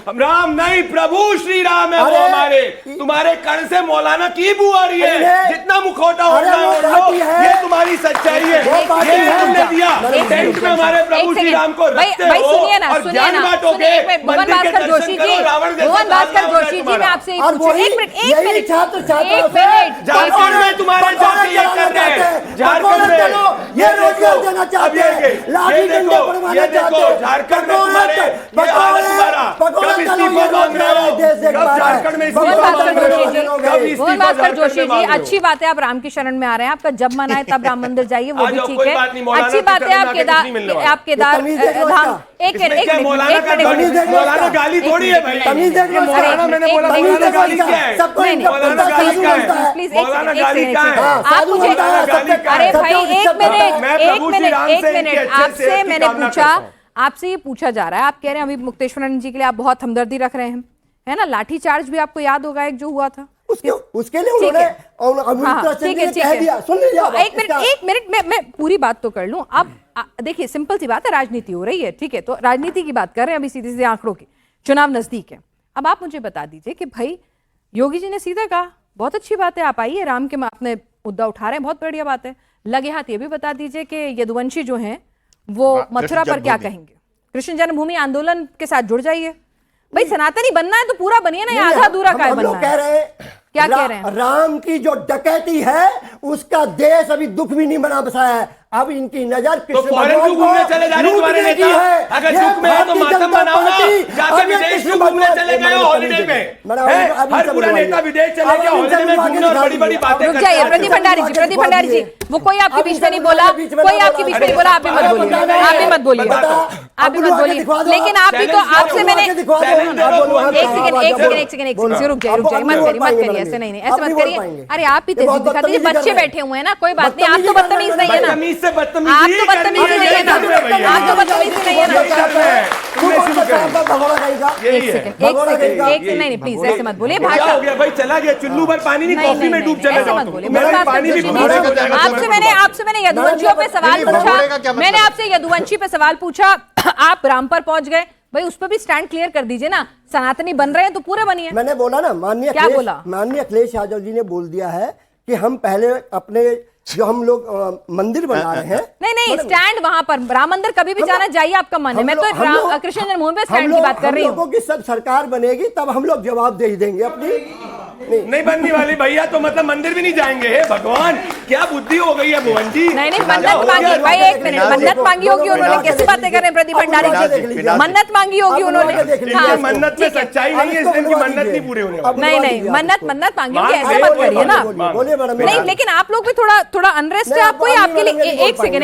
हम राम नहीं, प्रभु श्री राम है वो अरे, हमारे। तुम्हारे कर्ण से मौलाना की बू आ रही है, इन्हें- जितना मुखौटा अरे, होता है वो ओढ़ लो, पार्टी है। ये तुम्हारी सच्चाई है। वो पार्टी ये है। तुमने दिया एक टेंट में हमारे प्रभु श्री राम को भाई रखते भाई हो सुनिए ना, और सुनिए ज्ञान ना, बांटोगे। सुनिए एक मिनट, भुवन मंदिर के भास्कर दर्शन जोशी करो, जी, रावण जैसा भुवन लाल भास्कर लाल हो जाए जोशी जी, तुम्हारा। मैं आपसे एक और पूछूं, वही- एक मिनट, एक यही मिनट, छात्र एक छात्राओं से मिनट, झारखंड में तुम्हारे जाति ये कर रहे हैं, झारखंड में ये रोजगार देना चाहते हैं, लाठी डंडे पड़वाना चाहते हैं, झारखंड में तुम्हारे ये हाल है तुम्हारा। कब इस्तीफा मांग रहे हो? कब झारखंड में भुवन इस्तीफा भास्कर मांग रहे जोशी जी, हो? कब भुवन इस्तीफा भास्कर झारखंड जोशी में जी, मांग रहे हो? अच्छी बात है आप राम की शरण में आ रहे हैं, आपका जब मन आए तब राम मंदिर जाइए, वो आ भी जाओ, ठीक कोई है। बात नहीं, मौलाना अच्छी की बात शरण है में आप आके कुछ नहीं मिलने वाला। आप केदार तमीज़ देख लो धाम, इसका। एक इसमें मिनट, क्या मौलाना का तमीज़ देख लो मौलाना इसका। गाली थोड़ी है भाई। तमीज़ देख लो ये इसका। मौलाना मैंने बोला तमीज़ मौलाना देख लो गाली इसका। क्या है? सबको नहीं, मौलाना सबको गाली क्या बनता है? प्लीज मौलाना गाली क्या है? आप मुझे बनता है, सबको- अरे सबको भाई इज्जत एक बनता है। मिनट, मैं एक प्रभु श्री मिनट, राम एक से इनके मिनट, अच्छे आपसे सेहत की मैंने कामना पूछा, करता हूं। आपसे ये पूछा जा रहा है, आप कह रहे हैं अभी मुक्तेश्वरानंद जी के लिए आप बहुत हमदर्दी रख रहे हैं, है ना? लाठी चार्ज भी आपको याद होगा एक जो हुआ था। उसके लिए ठीक उन्होंने है। अमृता हाँ, चंद ठीक ने है, ठीक कह है। दिया, सुन लीजिए आप एक मिनट, इसका- एक मिनट, मैं पूरी बात तो कर लूं। अब देखिए सिंपल सी बात है, राजनीति हो रही है, ठीक है, तो राजनीति की बात कर रहे हैं अभी, सीधे सीधे आंकड़ों की, चुनाव नजदीक है। अब आप मुझे बता दीजिए कि भाई योगी जी ने सीधा कहा बहुत अच्छी बात है, आप आइए, राम के अपने मुद्दा उठा रहे हैं, बहुत बढ़िया बात है। लगे हाथ ये भी बता दीजिए कि यदुवंशी जो हैं वो मथुरा पर क्या कहेंगे, कृष्ण जन्मभूमि आंदोलन के साथ जुड़ जाइए। भाई सनातनी बनना है तो पूरा बनिए ना, आधा अधूरा काय हम लोग बनना कह है? रहे हैं क्या कह रहे हैं? राम की जो डकैती है उसका देश अभी दुख भी नहीं बना बसाया है। अब इनकी नजर तो फॉरेन क्यों घूमने चले जा रहे तुम्हारे नेता? अगर दुख में है तो मातम मनाओ ना, जाके विदेश क्यों घूमने चले गए हॉलिडे पे? हर पूरा नेता विदेश चले गया हॉलिडे में घूमने और बड़ी बड़ी बातें रुक करते जाइए हैं। प्रदीप भंडारी जी, प्रदीप भंडारी जी, वो कोई आपके बीच में नहीं बोला, कोई आपके बीच में नहीं बोला, आप भी मत बोलिए, आप भी मत बोलिए, आप भी मत बोलिए। लेकिन आप भी तो, आपसे मैंने एक सेकंड रुक जाइए, मत करिए ऐसे, नहीं ऐसे मत करिए। अरे आप भी तेजी दिखा दीजिए, बच्चे बैठे हुए हैं ना, कोई बात नहीं, आप तो बदतमीज नहीं है ना, बदतमीज से आप बदतमीजी तो बदतमीज नहीं है ना, आप तो बदतमीज नहीं है ना। नहीं प्लीज ऐसे मत बोलिए, क्या भाषा हो गया भाई? चला गया चुल्लू भर पानी नहीं, कॉफी में डूब चले ऐसे जाओ मत तुम। बोलिए। मेरा भुवन पानी भी भास्कर पीने को जाएगा। आपसे मैंने यदुवंशियों पे सवाल पूछा, मैंने आपसे यदुवंशी पे सवाल पूछा, आप राम पर पहुंच गए, भाई उस पर भी स्टैंड क्लियर कर दीजिए ना, सनातनी बन रहे हैं तो पूरे बनिए। मैंने बोला ना, क्या बोला? माननीय अखिलेश यादव जी ने बोल दिया है कि हम पहले अपने जो हम लोग मंदिर बना रहे हैं, नहीं स्टैंड वहां पर राम मंदिर कभी भी जाना जाइए, आपका मन है, मैं तो कृष्ण जन्मभूमि पे स्टैंड की बात कर रही हूँ। हम लोगों की सब सरकार बनेगी तब हम लोग जवाब दे ही देंगे अपनी। नहीं बनने वाली भैया, तो मतलब मंदिर भी नहीं जाएंगे? हे भगवान, क्या बुद्धि हो गई है भुवन जी? नहीं मन्नत मांगी भाई, एक मिनट, मन्नत मांगी होगी उन्होंने, कैसी बातें कर रहे हैं प्रदीप भंडारी जी? मन्नत मांगी होगी उन्होंने, इनकी मन्नत में सच्चाई नहीं है, इसलिए इनकी मन्नत नहीं पूरी होने वाली। नहीं मन्नत मांगी होगी, ऐसे मत करिए ना। नहीं लेकिन आप लोग भी थोड़ा अनरेस्ट है आपको, आपके लिए एक सेकंड,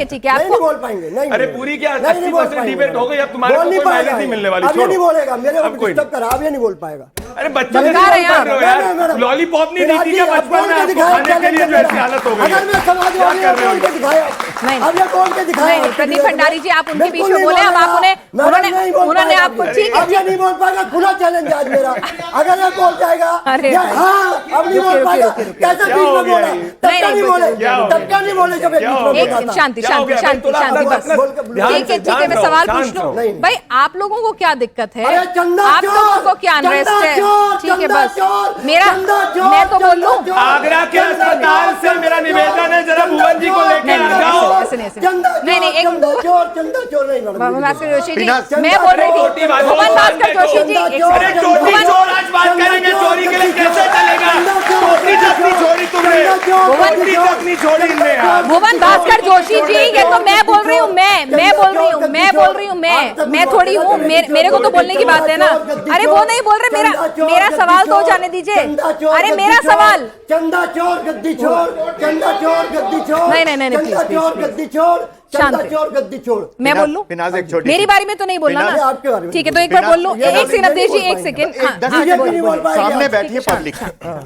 ठीक है आपको बोल पाएंगे। अरे पूरी क्या 80% डिबेट हो गई, अब तुम्हारे को कोई माइलेज नहीं मिलने वाली। अब ये नहीं बोलेगा, मेरे अब को कोई डिस्टर्ब करा, अब ये नहीं बोल पाएगा। अरे बच्चों बता रहे हैं आप। यार, लॉलीपॉप नहीं दी थी क्या बचपन में आपको खाने के लिए? जो ऐसी हालत हो गई है। अगर मैं समाजवादी क्या कर रहे हो? बोल के दिखाया, नहीं। अब ये बोल के दिखाया। नहीं, प्रदीप भंडारी जी, आप उनके बीच में बिल्कुल बोले, नहीं अब आप बोलेगा। उन्होंने आपको, ठीक है, अब ये नहीं बोल पाएगा, खुला चैलेंज आज मेरा। अगर ये बोल जाएगा, अरे या भाई। हाँ अब नहीं बोल पाएगा, कैसे बीच में बोला? तब क्या नहीं बोले, तब क्या नहीं बोले जब ये बीच में एक बोला था? शांति क्या हो गया? शांति थोड़ा शांति अपना- बस, ध्यान ठीक है से, मैं सवाल शांत पूछ लूं। रहो। नहीं। भाई आप लोगों को क्या दिक्कत है? अरे चंदा आप लोगों को क्या अनरेस्ट है? ठीक है बस, मेरा मैं तो बोल लूं, आगरा के अस्पताल से मेरा निवेदन है, जरा भुवन जी को लेके आ जाओ। ऐसे नहीं चंदा चोर नहीं भुवन भास्कर जोशी जी, चंदा मैं बोल रही चोटी थी, बाजू भुवन भास्कर जोशी जी, एक चोर, अरे चोटी चोर आज बात करेंगे, चोरी के लिए कैसे चलेगा? चोटी तक नहीं छोड़ी तुमने, चोटी तक नहीं छोड़ी इनने यार। भुवन भास्कर जोशी जी, ये तो मैं बोल रही हूँ, मैं बोल रही हूँ, मैं थोड़ी हूँ, मेरे को तो बोलने की बात है ना। अरे वो नहीं बोल रहे, मेरा सवाल तो जाने दीजिए। अरे मेरा सवाल, चंदा चोर गद्दी चोर, चंदा चोर गद्दी चोर, नहीं, चंदा please, चोर गद्दी चोर, चंदा शांति। चोर गद्दी चोर। मैं बोल लूं? पिनाज एक छोटी मेरी सी- बारी में तो नहीं बोलना पिनाज ना, आपके बारे में ठीक है तो एक बार बोल लूं। ये एक सेकंड अवधेश जी, नहीं एक बोल सेकंड, पाएंगे। हाँ, बीजेपी नहीं बोल पाएगी। सामने आप बैठी है शांत। पब्लिक,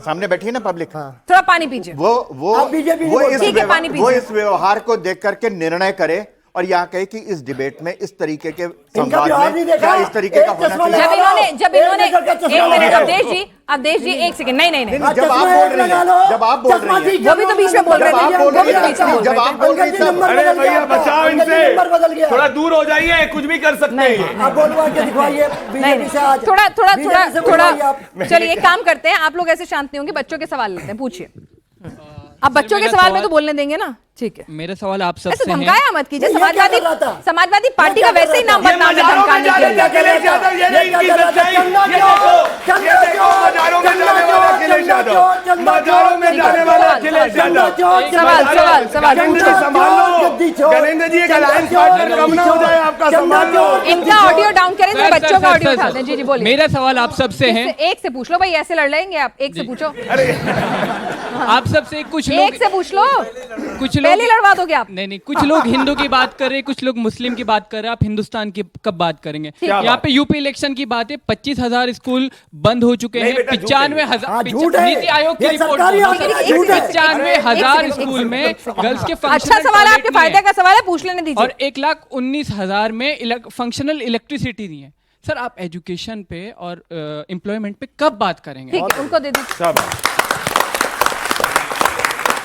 सामने बैठी है ना पब्लिक, थोड़ा पानी पीजिए। वो आप बीजेपी नहीं वो बोल इस ठीक है, पानी वो पीजिए। इस व्यवहार को देख करके निर्णय करे और यहाँ कहे कि इस डिबेट में इस तरीके के इनका संवाद व्यवहार नहीं में देखा। क्या इस तरीके का एक होना चश्मा चाहिए। जब इन्होंने एक नजर का चश्मा एक मिनट लगा लो। अवधेश जी एक सेकंड नहीं नहीं, जब आप बोल रही हैं, जब आप बोल रही हैं, वो भी तो बीच में बोल रहे जब आप थे बोल वो भी रही तो बीच में हैं, बोल जब रहे आप थे बोल रही हैं, अरे भैया बचाओ इनसे, थोड़ा दूर हो जाइए, कुछ भी कर सकते हैं ये। आप बोलवा के दिखवाइए नहीं बीजेपी से आज थोड़ा थोड़ा बीजेपी थोड़ा से थोड़ा बुलवाइए आप। चलिए एक काम करते हैं, आप लोग ऐसे शांत नहीं होंगे, बच्चों के सवाल लेते हैं, पूछिए। अब बच्चों के मेरा सवाल में सवाल- तो बोलने देंगे ना, ठीक है। मेरा सवाल आप ऐसे सबसे है। धमकाया मत कीजिए, ये क्या कर रहा था? समाजवादी पार्टी का ये क्या वैसे ही कर रहा नाम था? बदनाम है मजारों में धमकाने जा के रहे लिए। थे अखिलेश यादव, ये नहीं इनकी सच्चाई, ये देखो, ये देखो मजारों में जाने वाला अखिलेश यादव, मजारों में जाने वाला अखिलेश यादव। सवाल गजेंद्र जी संभाल लो, गजेंद्र जी एक अलायंस पार्टनर कम ना हो जाए आपका, संभाल लो। इनका ऑडियो डाउन करें तो सर, बच्चों सर, का ऑडियो सर, उठा सर, दें। जी जी बोलिए। मेरा सवाल आप सबसे है। एक से पूछ लो भाई, ऐसे लड़ लेंगे आप, एक से पूछो, आप सबसे कुछ लोग एक से पूछ लो, कुछ लोग पहले लड़वा दोगे आप। नहीं कुछ लोग हिंदू की बात कर रहे हैं, कुछ लोग मुस्लिम की बात कर रहे हैं, आप हिंदुस्तान की कब बात करेंगे? यहाँ पे यूपी इलेक्शन की बात है, 25,000 स्कूल बंद हो चुके नहीं हैं, बेटा, झूठ है। 95,000 हाँ, झूठ है। नीति आयोग की ये रिपोर्ट सरकारी आंकड़े हैं, झूठ है। 95,000 एक स्कूल में गर्ल्स के अच्छा functional सवाल है, आपके toilet नहीं फायदे है। का सवाल है, पूछ लेने दीजिए। और 1,19,000 में फंक्शनल इलेक्ट्रिसिटी नहीं है। सर आप एजुकेशन पे और एम्प्लॉयमेंट पे कब बात करेंगे? ठीक है, उनको दे दीजिए।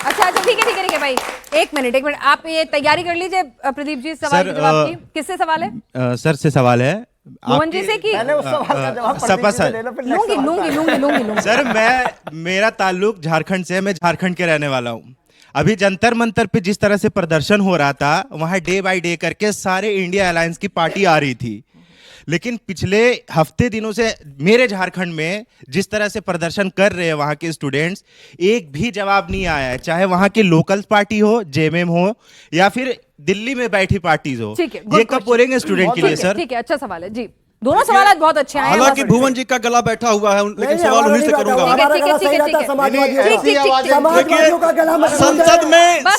अच्छा ठीक है भाई, एक मिनट आप ये तैयारी कर लीजिए। प्रदीप जी सवाल सर, के जवाब की किससे सवाल है? सर से सवाल है मोहन जी से कि पहले उस सवाल का जवाब सपा प्रदीप जी सर। से ले लो, फिर next लूंगी सवाल। लूंगी सर मेरा ताल्लुक झारखंड से है, मैं झारखंड के रहने वाला हूँ। अभी जंतर मंतर पे जिस तरह से प्रदर्शन हो रहा था, वहां डे बाय डे करके सारे इंडिया अलायंस की पार्टी आ रही थी, लेकिन पिछले हफ्ते दिनों से मेरे झारखंड में जिस तरह से प्रदर्शन कर रहे हैं वहां के स्टूडेंट्स, एक भी जवाब नहीं आया है, चाहे वहां की लोकल पार्टी हो, जेएमएम हो या फिर दिल्ली में बैठी पार्टीज हो। ठीक है, ये कब बोलेंगे स्टूडेंट के लिए सर? ठीक है, अच्छा सवाल है जी। दोनों सवाल आज बहुत अच्छे आए हैं। हालांकि बस- भुवन जी का गला बैठा हुआ है, लेकिन नहीं, सवाल हमारा उन्हीं से नहीं बैठा करूंगा। हुआ, हमारा ठीक है, गला ठीक सही है, रहता ठीक है। समाजवादियों ठीक, ठीक, ठीक, का। ठीक। समाजवादियों का गला मजबूत है। संसद में बस,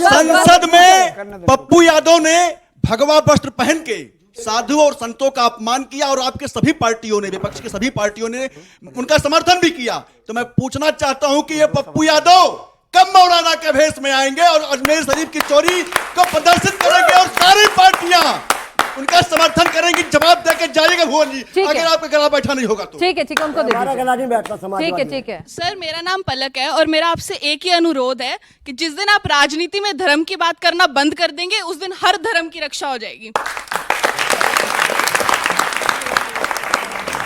संसद में पप्पू यादव ने भगवा वस्त्र पहन के साधु और संतों का अपमान किया और आपके सभी पार्टियों ने, विपक्ष की सभी पार्टियों ने उनका समर्थन भी किया। तो मैं पूछना चाहता हूं कि ये पप्पू यादव कब मौलाना के भेष में आएंगे और अजमेर शरीफ की चोरी को प्रदर्शित करेंगे और सारी पार्टियां उनका समर्थन करेंगे? जवाब देके जाइएगा भुवन जी, ठीक है। अगर आपका गला बैठा नहीं होगा तो। ठीक है, उनको दे हमारा दीजिए। गला नहीं बैठता समाजवादी ठीक है, में। ठीक है। सर मेरा नाम पलक है और मेरा आपसे एक ही अनुरोध है कि जिस दिन आप राजनीति में धर्म की बात करना बंद कर देंगे, उस दिन हर धर्म की रक्षा हो जाएगी।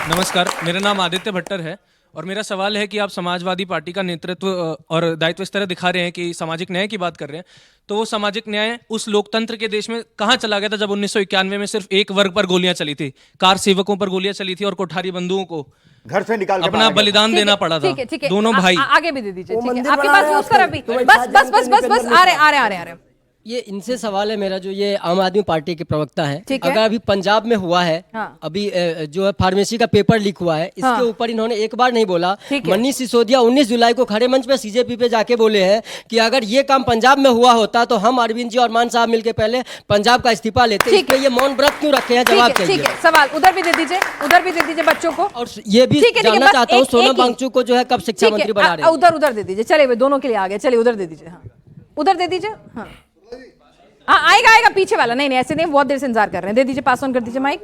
नमस्कार, मेरा नाम आदित्य भट्टर है और मेरा सवाल है कि आप समाजवादी पार्टी का नेतृत्व और दायित्व इस तरह दिखा रहे हैं कि सामाजिक न्याय की बात कर रहे हैं, तो वो सामाजिक न्याय उस लोकतंत्र के देश में कहाँ चला गया था जब 1991 में सिर्फ एक वर्ग पर गोलियां चली थी, कार सेवकों पर गोलियां चली थी और कोठारी बंधुओं को घर से निकाल के अपना मारा गया। बलिदान देना पड़ा था। ठीक है, ठीक है। दोनों भाई आगे भी दे दीजिए। वो ठीक है, मंदिर आपके बना पास रहे हैं उस तरफ भी आजकल, तो बस बस बस बस बस आ रहे हैं। ये इनसे सवाल है मेरा, जो ये आम आदमी पार्टी के प्रवक्ता है, ठीक है। अगर अभी पंजाब में हुआ है, हाँ। अभी जो है फार्मेसी का पेपर लीक हुआ है, इसके हाँ। ऊपर इन्होंने एक बार नहीं बोला। ठीक है। मनीष सिसोदिया 19 जुलाई को खड़े मंच पे सीजेपी पे जाके बोले हैं कि अगर ये काम पंजाब में हुआ होता तो हम अरविंद जी और मान साहब मिलके पहले पंजाब का इस्तीफा लेते। ठीक है। इसमें ये मौन व्रत क्यों रखे हैं? जवाब ठीक चाहिए। है, सवाल उधर भी दे दीजिए बच्चों को। और ये भी ठीक है, जानना बस चाहता हूँ एक- सोनम एक ही- वांगचुक को जो है कब शिक्षा ठीक है, मंत्री बना रहे हैं? उधर दे दीजिए। चलिए वे दोनों के लिए आ गया, चलिए उधर दे दीजिए। हाँ, उधर दे दीजिए। हाँ, आएगा पीछे वाला। नहीं ऐसे नहीं, बहुत देर से इंतजार कर रहे हैं। दे दीजिए, पास ऑन कर दीजिए माइक।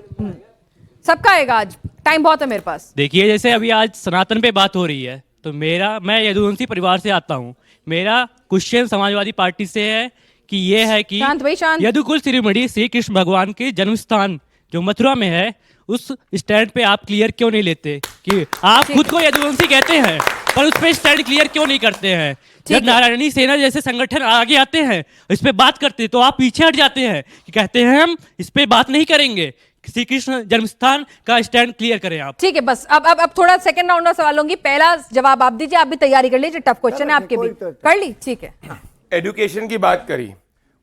सबका आएगा, आज टाइम बहुत है मेरे पास। देखिए, जैसे अभी आज सनातन पे बात हो रही है, तो मैं यदुवंशी परिवार से आता हूँ। मेरा क्वेश्चन समाजवादी पार्टी से है कि ये है कि शांत भाई, शांत। यदुकुल शिरोमणि श्री कृष्ण भगवान के जन्म स्थान जो मथुरा में है, उस स्टैंड पे आप क्लियर क्यों नहीं लेते कि आप खुद को यदुवंशी कहते हैं, पर उस पे स्टैंड क्लियर क्यों नहीं करते हैं? जब नारायणी सेना जैसे संगठन आगे आते हैं, इस पे बात करते हैं, तो आप पीछे हट जाते हैं कि कहते हैं हम इस पे बात नहीं करेंगे। श्री कृष्ण जन्मस्थान का स्टैंड क्लियर करें आप। ठीक है, बस अब थोड़ा सेकंड राउंड में सवाल होंगी। पहला जवाब आप दीजिए, आप भी तैयारी कर लीजिए, टफ क्वेश्चन है आपके भी। कर ली? ठीक है। हाँ। एजुकेशन की बात करी,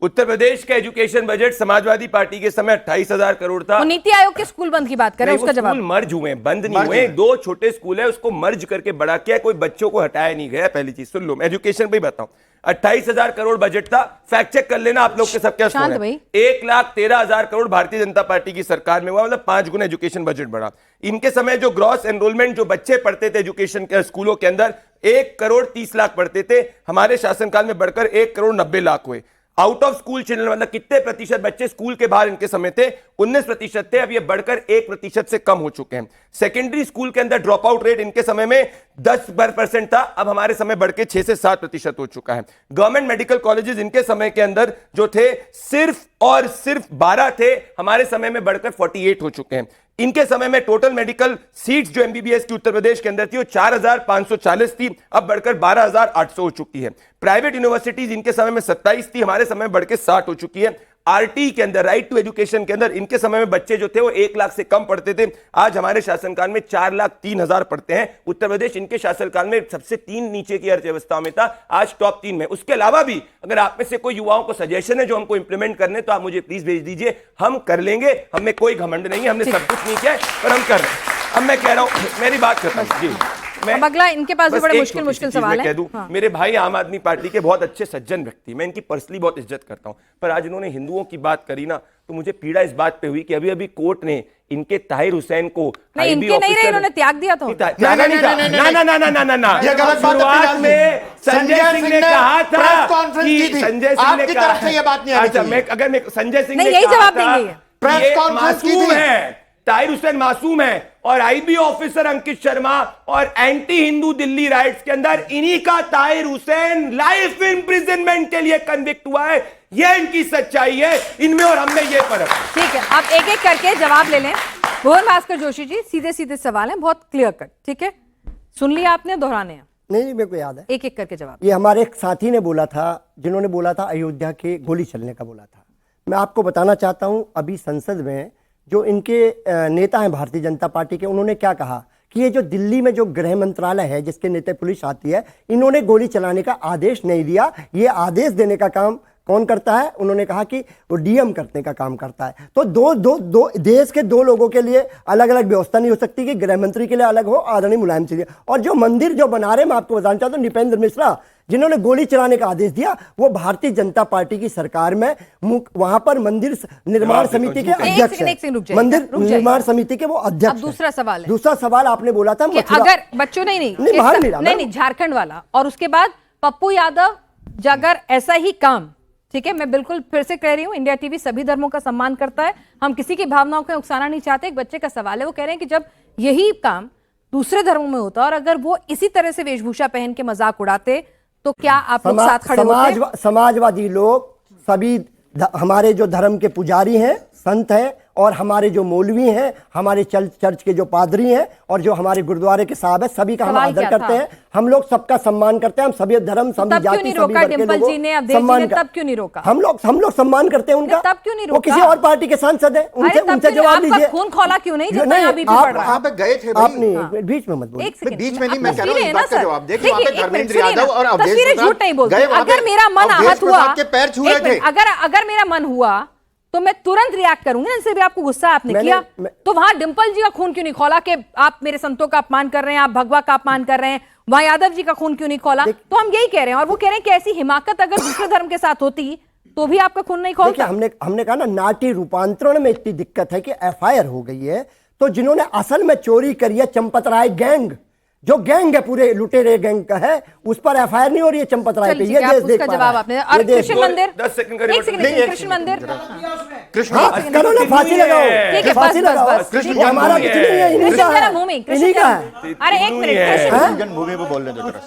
उत्तर प्रदेश का एजुकेशन बजट समाजवादी पार्टी के समय 28,000 करोड़ था। वो नीति आयोग के स्कूल बंद की बात करें, उसका जवाब। स्कूल मर्ज हुए, बंद नहीं हुए। 2 छोटे स्कूल है, उसको मर्ज करके बड़ा किया, कोई बच्चों को हटाया नहीं गया। पहली चीज सुन लो, मैं एजुकेशन पे ही बताऊं। 28,000 करोड़ बजट था, फैक्ट चेक कर लेना आप लोग के सब क्या शांत भाई। 1,13,000 करोड़ भारतीय जनता पार्टी की सरकार में हुआ, मतलब 5 गुना एजुकेशन बजट बढ़ा। इनके समय जो ग्रॉस एनरोलमेंट जो बच्चे पढ़ते थे एजुकेशन के स्कूलों के अंदर 1,30,00,000 पढ़ते थे, हमारे शासनकाल में बढ़कर 1,90,00,000 हुए। आउट ऑफ स्कूल चिल्ड्रन, मतलब कितने प्रतिशत बच्चे स्कूल के बाहर इनके समय थे, 19% थे। अब ये बढ़कर 1% से कम हो चुके हैं। सेकेंडरी स्कूल के अंदर ड्रॉप आउट रेट इनके समय में 10% था, अब हमारे समय बढ़ के 6 से 7% हो चुका है। गवर्नमेंट मेडिकल कॉलेजेस इनके समय के अंदर जो थे सिर्फ और सिर्फ 12 थे, हमारे समय में बढ़कर 48 हो चुके हैं। इनके समय में टोटल मेडिकल सीट्स जो एमबीबीएस की उत्तर प्रदेश के अंदर थी वो 4,540 थी, अब बढ़कर 12,800 हो चुकी है। प्राइवेट यूनिवर्सिटीज इनके समय में 27 थी, हमारे समय में बढ़ के 60 हो चुकी है। आरटी के अंदर, राइट टू एजुकेशन के अंदर, इनके समय में बच्चे जो थे वो 1 लाख से कम पढ़ते थे, आज हमारे शासनकाल में 4,03,000 पढ़ते हैं। उत्तर प्रदेश इनके शासनकाल में सबसे 3 नीचे की अर्थव्यवस्था में था, आज टॉप 3 में। उसके अलावा भी अगर आप में से कोई युवाओं को सजेशन है जो हमको इंप्लीमेंट करने, तो आप मुझे प्लीज भेज दीजिए, हम कर लेंगे। हमें कोई घमंड नहीं है, हमने सब कुछ नहीं किया है, पर हम कर रहे हैं। अब मैं कह रहा हूं, मेरी बात खत्म जी। अब अगला इनके पास भी बस बड़े एक मुश्किल छोटी सी चीज सवाल मैं है। कह दूं, हाँ। मेरे भाई आम आदमी पार्टी के बहुत अच्छे सज्जन व्यक्ति, मैं इनकी पर्सनली बहुत इज्जत करता हूं, पर आज इन्होंने हिंदुओं की बात करी ना, तो मुझे पीड़ा इस बात पे हुई कि अभी अभी कोर्ट ने इनके ताहिर हुसैन को नहीं, इनके नहीं रहे, इन्होंने त्याग दिया था। त्यागा नहीं था, ना ये गलत बात है। शुरुआत में संजय सिंह ने कहा था प्रेस कॉन्फ्रेंस की थी, संजय सिंह ने आपकी कहा, तरफ से ये बात नहीं आनी अच्छा, चाहिए। अगर मैं संजय सिंह नहीं, ने यही कहा जवाब था, देंगे ये। प्रेस ये कॉन्फ्रेंस की मासूम थी। है, ताहिर हुसैन मासूम है, और आईबी ऑफिसर अंकित शर्मा और एंटी हिंदू दिल्ली राइट्स के अंदर इन्हीं का ताहिर हुसैन लाइफ इम्प्रिजनमेंट के लिए कन्विक्ट हुआ है। ये इनकी सच्चाई है, इनमें और हमने ये फर्क है। ठीक है, आप एक एक करके जवाब ले लें। भुवन भास्कर जोशी जी, सीधे सीधे सवाल हैं, बहुत क्लियर कट, ठीक है, सुन लिया आपने, दोहराने हैं? नहीं, मेरे को याद है। एक एक करके जवाब। ये हमारे एक साथी ने बोला था, जिन्होंने बोला था अयोध्या के गोली चलने का बोला था। मैं आपको बताना चाहता हूं, अभी संसद में जो इनके नेता हैं भारतीय जनता पार्टी के, उन्होंने क्या कहा कि ये जो दिल्ली में जो गृह मंत्रालय है जिसके नीचे पुलिस आती है, इन्होंने गोली चलाने का आदेश नहीं दिया। ये आदेश देने का काम कौन करता है? उन्होंने कहा कि वो डीएम करने का काम करता है। तो दो देश के 2 लोगों के लिए अलग अलग व्यवस्था नहीं हो सकती कि गृह मंत्री के लिए अलग हो, आदरणीय मुलायम सिंह। और जो मंदिर जो बना रहे, मैं आपको बताना चाहता हूँ, नृपेंद्र मिश्रा जिन्होंने गोली चलाने का आदेश दिया, वो भारतीय जनता पार्टी की सरकार में वहां पर मंदिर निर्माण समिति के अध्यक्ष हैं। मंदिर निर्माण समिति के वो अध्यक्ष। अब दूसरा सवाल है। दूसरा सवाल आपने बोला था अगर बच्चों नहीं झारखंड वाला, और उसके बाद पप्पू यादव, अगर ऐसा ही काम, ठीक है, मैं बिल्कुल फिर से कह रही हूं, इंडिया टीवी सभी धर्मों का सम्मान करता है, हम किसी की भावनाओं को उकसाना नहीं चाहते। एक बच्चे का सवाल है, वो कह रहे हैं कि जब यही काम दूसरे धर्मों में होता और अगर वो इसी तरह से वेशभूषा पहन के मजाक उड़ाते, तो क्या आप लोग साथ खड़े होते? समाजवादी लोग सभी हमारे जो धर्म के पुजारी हैं, संत हैं, और हमारे जो मौलवी हैं, हमारे चर्च के जो पादरी हैं, और जो हमारे गुरुद्वारे के साहब हैं, सभी का हम आदर करते हैं। हम लोग सबका सम्मान करते हैं। हम सभी धर्म, सभी जाति, सभी वर्ग के लोगों को सम्मान। तब क्यों नहीं रोका? हम लोग सम्मान करते हैं उनका। तब क्यों नहीं रोका? वो किसी और पार्टी के सांसद हैं, उनसे जवाब लीजिए। खून खौला क्यों नहीं? आप गए थे, आपने बीच में मत बोलिए। बीच में नहीं, मैं कह रहा हूं, इस बात का जवाब देखिए, वहां पे धर्मेंद्र यादव और अवधेश झूठ नहीं बोलते। अगर मेरा मन आहत हुआ, अगर मेरा मन हुआ तो मैं तुरंत रिएक्ट करूंगी। इनसे भी आपको गुस्सा आपने किया, तो वहां डिंपल जी का खून क्यों नहीं खोला कि आप मेरे संतों का अपमान कर रहे हैं, आप भगवा का अपमान कर रहे हैं? वहां यादव जी का खून क्यों नहीं खोला? तो हम यही कह रहे हैं, और वो कह रहे हैं कि ऐसी हिमाकत अगर दूसरे धर्म के साथ होती तो भी आपका खून नहीं खोलता। हमने कहा ना, नाटी रूपांतरण में इतनी दिक्कत है कि एफआईआर हो गई है। तो जिन्होंने असल में चोरी करी है, चंपत राय गैंग, जो गैंग है पूरे लुटेरे गैंग का है, उस पर एफआईआर नहीं हो रही है चंपत राय पे। ये देश देख पा जवाब आपने। और कृष्ण मंदिर, 10 सेकंड का कृष्ण मंदिर, करो ना, फांसी लगाओ, ठीक है, फांसी लगाओ। हमारा कुछ नहीं है, इन्हीं का है। अरे एक मिनट, कृष्ण जन्मभूमि पे बोलने दो जरा।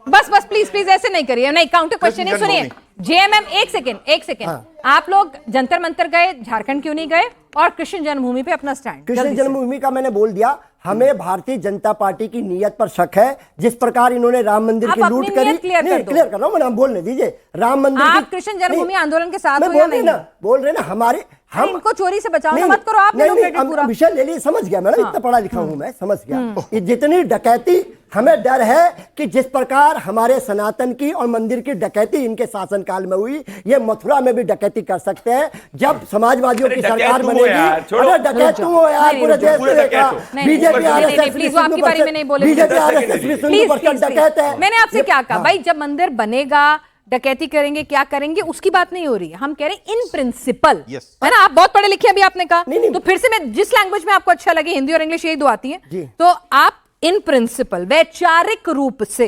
बस प्लीज ऐसे नहीं करिए। नहीं, काउंटर क्वेश्चन नहीं, सुनिए। जेएमएम, एक सेकंड, आप लोग जंतर मंतर गए, झारखंड क्यों नहीं गए? और कृष्ण जन्मभूमि पे अपना स्टैंड। कृष्ण जन्मभूमि का मैंने बोल दिया, हमें भारतीय जनता पार्टी की नीयत पर शक है। जिस प्रकार इन्होंने राम मंदिर की लूट करी, क्लियर कर रहा हूं, मैंने बोलने दीजिए। राम मंदिर, आप कृष्ण जन्मभूमि आंदोलन के साथ हो या नहीं? बोल रहे ना, हमारे हम इनको चोरी से बचाओ, मत करो आप। नहीं, विषय ले लिए, समझ गया मैडम, इतना पढ़ा लिखा हूं मैं, समझ गया। जितनी डकैती, हमें डर है कि जिस प्रकार हमारे सनातन की और मंदिर की डकैती इनके शासनकाल में हुई, ये मथुरा में भी डकैती कर सकते हैं। जब समाजवादियों की सरकार बनेगी, अरे डकैत तुम हो यार, पूरे देश में देखा, बीजेपी आरएसएस, बीजेपी आरएसएस डकैत है। मैंने आपसे क्या कहा भाई, जब मंदिर बनेगा, डकैती करेंगे, क्या करेंगे, उसकी बात नहीं हो रही है। हम कह रहे हैं इन प्रिंसिपल, है ना? आप बहुत पढ़े लिखे, अभी आपने कहा, तो फिर से मैं जिस लैंग्वेज में आपको अच्छा लगे, हिंदी और इंग्लिश यही दो आती है, तो आप इन प्रिंसिपल, वैचारिक रूप से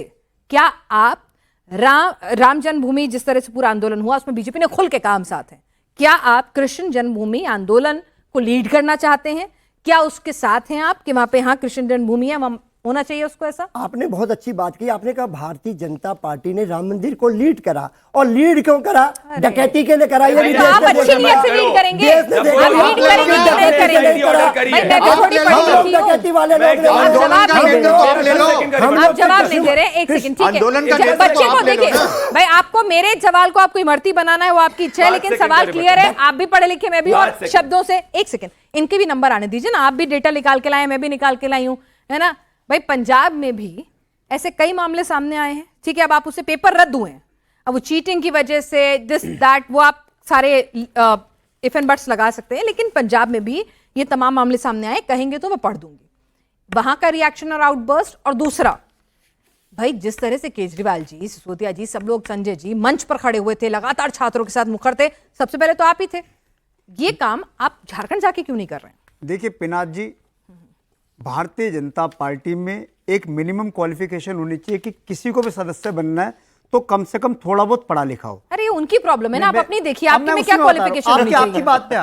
क्या आप राम जन्मभूमि जिस तरह से पूरा आंदोलन हुआ उसमें बीजेपी ने खुल के काम साथ है। क्या आप कृष्ण जन्मभूमि आंदोलन को लीड करना चाहते हैं? क्या उसके साथ हैं आप कि वहां पे हाँ कृष्ण जन्मभूमि है, वहां होना चाहिए उसको ऐसा? आपने बहुत अच्छी बात की। आपने कहा भारतीय जनता पार्टी ने राम मंदिर को लीड करा, और लीड क्यों करा? डकैती के लिए करा। ये तो आप अच्छी नीयत से लीड करेंगे, आप लीड करेंगे कि नहीं करेंगे? मैं भी थोड़ी पढ़ी लिखी हूं। डकैती वाले लोग आप जवाब नहीं दे रहे। एक सेकंड, ठीक है। बच्चे को देखिए भाई, आपको मेरे सवाल को आपको इमरती बनाना है वो आपकी इच्छा है, लेकिन सवाल क्लियर है। आप भी पढ़े लिखे, मैं भी, और शब्दों से। एक सेकंड, इनके भी नंबर आने दीजिए ना। आप भी डेटा निकाल के लाए, मैं भी निकाल के लाई हूं, है ना भाई। पंजाब में भी ऐसे कई मामले सामने आए हैं, ठीक है। अब आप उससे पेपर रद्द हुए हैं, अब वो चीटिंग की वजह से दिस दैट, वो आप सारे इफ एंड बट्स लगा सकते हैं, लेकिन पंजाब में भी ये तमाम मामले सामने आए। कहेंगे तो मैं पढ़ दूंगी वहां का रिएक्शन और आउटबर्स्ट। और दूसरा भाई, जिस तरह से केजरीवाल जी, सिसोदिया जी, सब लोग, संजय जी मंच पर खड़े हुए थे, लगातार छात्रों के साथ मुखर थे, सबसे पहले तो आप ही थे। ये काम आप झारखंड जाके क्यों नहीं कर रहे हैं? देखिए पिनाक जी, भारतीय जनता पार्टी में एक मिनिमम क्वालिफिकेशन होनी चाहिए कि किसी को भी सदस्य बनना है तो कम से कम थोड़ा बहुत पढ़ा लिखा हो। अरे उनकी प्रॉब्लम है ना, आप अपनी देखिए। आपके में क्या क्वालिफिकेशन होनी चाहिए? आपकी बात पे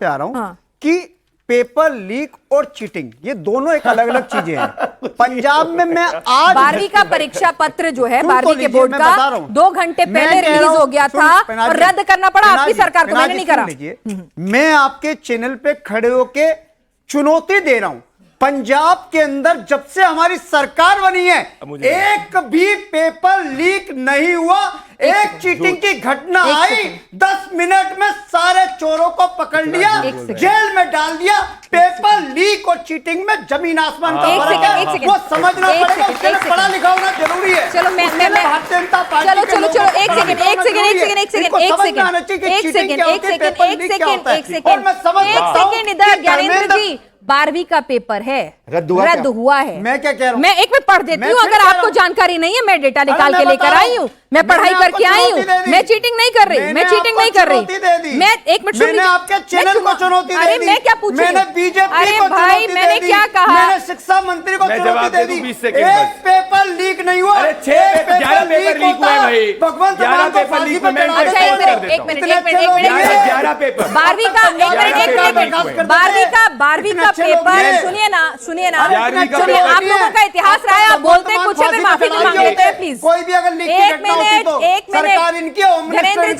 आ रहा हूं कि पेपर लीक और चीटिंग ये दोनों एक अलग अलग चीजें हैं। पंजाब में मैं आज 12वीं का परीक्षा पत्र जो है 12वीं के बोर्ड का 2 घंटे पहले रिलीज हो गया था और रद्द करना पड़ा आपकी सरकार को, मैंने नहीं करा। मैं आपके चैनल पे खड़े होके चुनौती दे रहा हूं, पंजाब के अंदर जब से हमारी सरकार बनी है एक भी पेपर लीक नहीं हुआ। एक चीटिंग की घटना आई, 10 मिनट में सारे चोरों को पकड़ लिया, जेल में डाल दिया। पेपर लीक और चीटिंग में जमीन आसमान का फर्क है, वो समझना पड़ेगा। उसके लिए पढ़ा लिखा होना जरूरी है। चलो मैं भारतीय जनता पार्टी चलो एक सेकंड इधर ज्ञानेंद्र जी, 12वीं का पेपर है, रद्द हुआ है। मैं क्या कह रहा हूं? मैं एक में पढ़ देती हूँ, अगर आपको जानकारी नहीं है। मैं डेटा निकाल के लेकर आई हूँ, मैं पढ़ाई करके आई हूँ, मैं चीटिंग नहीं कर रही, मैं चीटिंग नहीं कर रही। मैं एक मिनट, मैंने आपके चैनल को चुनौती दे दी। अरे मैं क्या पूछ रही हूं? मैंने बीजेपी अरे को भाई मैंने क्या कहा? मैंने शिक्षा मंत्री को चुनौती दे दी। एक पेपर लीक नहीं हुआ। 11 पेपर लीक हुए भाई, भगवंत 11 पेपर लीक हुए। एक मिनट 11 पेपर 12वीं का 12वीं का पेपर, सुनिए ना सुनिए, आप लोगों का इतिहास रहा है, आप बोलते कुछ है फिर माफी नहीं मांगते हैं, प्लीज। कोई भी अगर लीक की घटना होती तो सरकार इनकी होम मिनिस्टर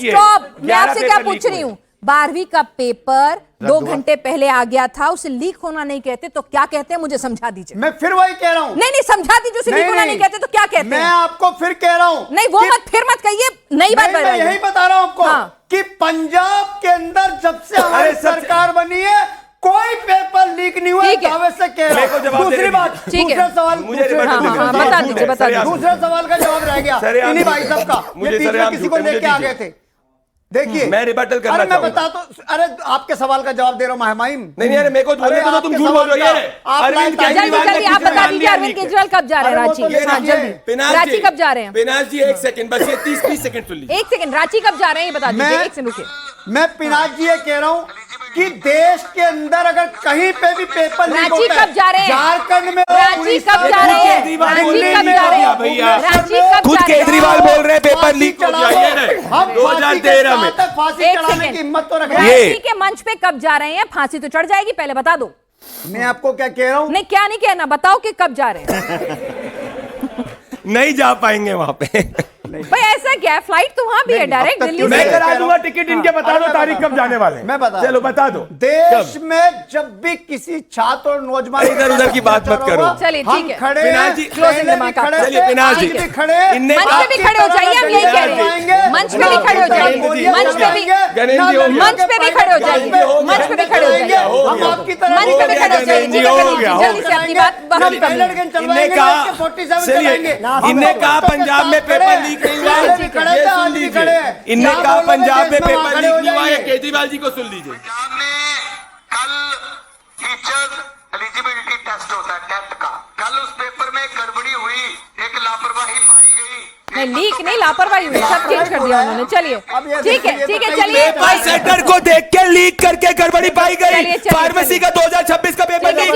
का मैं आपसे क्या पूछ रही हूँ? 12वीं का पेपर 2 घंटे पहले आ गया था, उसे लीक होना नहीं कहते तो क्या कहते हैं? मुझे समझा दीजिए। मैं फिर वही कह रहा हूँ। नहीं समझा दीजिए, उसे लीक होना नहीं कहते तो क्या कहते हैं? मैं आपको फिर कह रहा हूँ। नहीं वो मत फिर मत कहिए, नई बात मैं यही बता रहा हूँ आपको कि पंजाब के अंदर जब से हमारी सरकार बनी है कोई पेपर लीक नहीं हुआ, दावे से कह रहा हूं। दूसरी बात, दूसरा सवाल, बता दीजिए। दूसरा सवाल का जवाब रह गया इन्हीं भाई साहब का, ये बीच में किसी को लेके आ गए थे। देखिए मैं रिबटल करना चाहूंगा। मैं बता तो, अरे आपके सवाल का जवाब दे रहा हूं महमाइम। नहीं अरे मेरे को बोलने दो, तुम झूठ बोल रहे हो। अरविंद केजरीवाल, आप बता दीजिए अरविंद केजरीवाल कब जा रहे हैं रांची? हाँ जल्दी, रांची कब जा रहे हैं? पिनाक जी 1 सेकंड बस, ये 30 सेकंड सुन लीजिए। 1 सेकंड, रांची कब जा रहे हैं ये बता दीजिए। 1 सेकंड रुकिए। मैं पिनाक जी ये कह रहा हूं कि देश के अंदर अगर कहीं पे भी पेपर लीक होता है, कब जा रहे हैं? झारखंड में, रांची कब जा रहे हैं? रांची कब जा रहे हैं भैया? रांची कब? खुद केजरीवाल बोल रहे हैं पेपर लीक हो गया 2013 में। फांसी चढ़ाने की हिम्मत तो रखें। रांची के मंच पे कब जा रहे हैं? फांसी तो चढ़ जाएगी, पहले बता दो। मैं आपको क्या कह रहा हूं? नहीं क्या नहीं कहना, बताओ कि कब जा रहे हैं। नहीं जा पाएंगे वहां पे भाई ऐसा क्या है? फ्लाइट तो वहां भी है डायरेक्ट दिल्ली से। मैं करा दूंगा टिकट, इनके बता दो तारीख कब जाने वाले। मैं बता, चलो बता दो। देश में जब भी किसी छात्र और नौजवान इधर उधर की बात मत करो। चलिए ठीक है, खड़े पिनाक जी चलिए पिनाक जी मंच पे भी खड़े हो जाइए, हम यही कह रहे हैं। मंच पे भी खड़े हो जाइए, मंच पे भी खड़े हो जाइए, मंच पे भी खड़े हो जाइए, मंच पे भी खड़े हो जाइए, जल्दी से अपनी बात हम कर लेंगे। इनने कहा पंजाब में पेपर लीक नहीं हुआ, इनने कहा पंजाब में पेपर लीक नहीं हुआ, केजरीवाल जी को सुन लीजिए। कल टीचर एलिजिबिलिटी टेस्ट होता है टेट का, कल उस पेपर में गड़बड़ी हुई, एक लापरवाही पाई गई। नहीं लीक नहीं, लापरवाही हुई, सब चेंज कर दिया उन्होंने। चलिए ठीक है चलिए। पेपर सेंटर को देख के लीक करके गड़बड़ी पाई गई। फार्मेसी का 2026 का paper leak,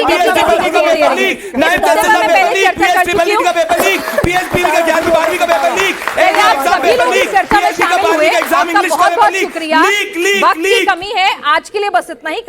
leak, 9th 10th का पेपर लीक, PhD का पेपर लीक, PhD का 11वीं 12वीं का पेपर लीक, आप सभी लोग इस चर्चा में शामिल हुए, आपका बहुत बहुत शुक्रिया। वक्त की कमी है, आज के लिए बस इतना ही।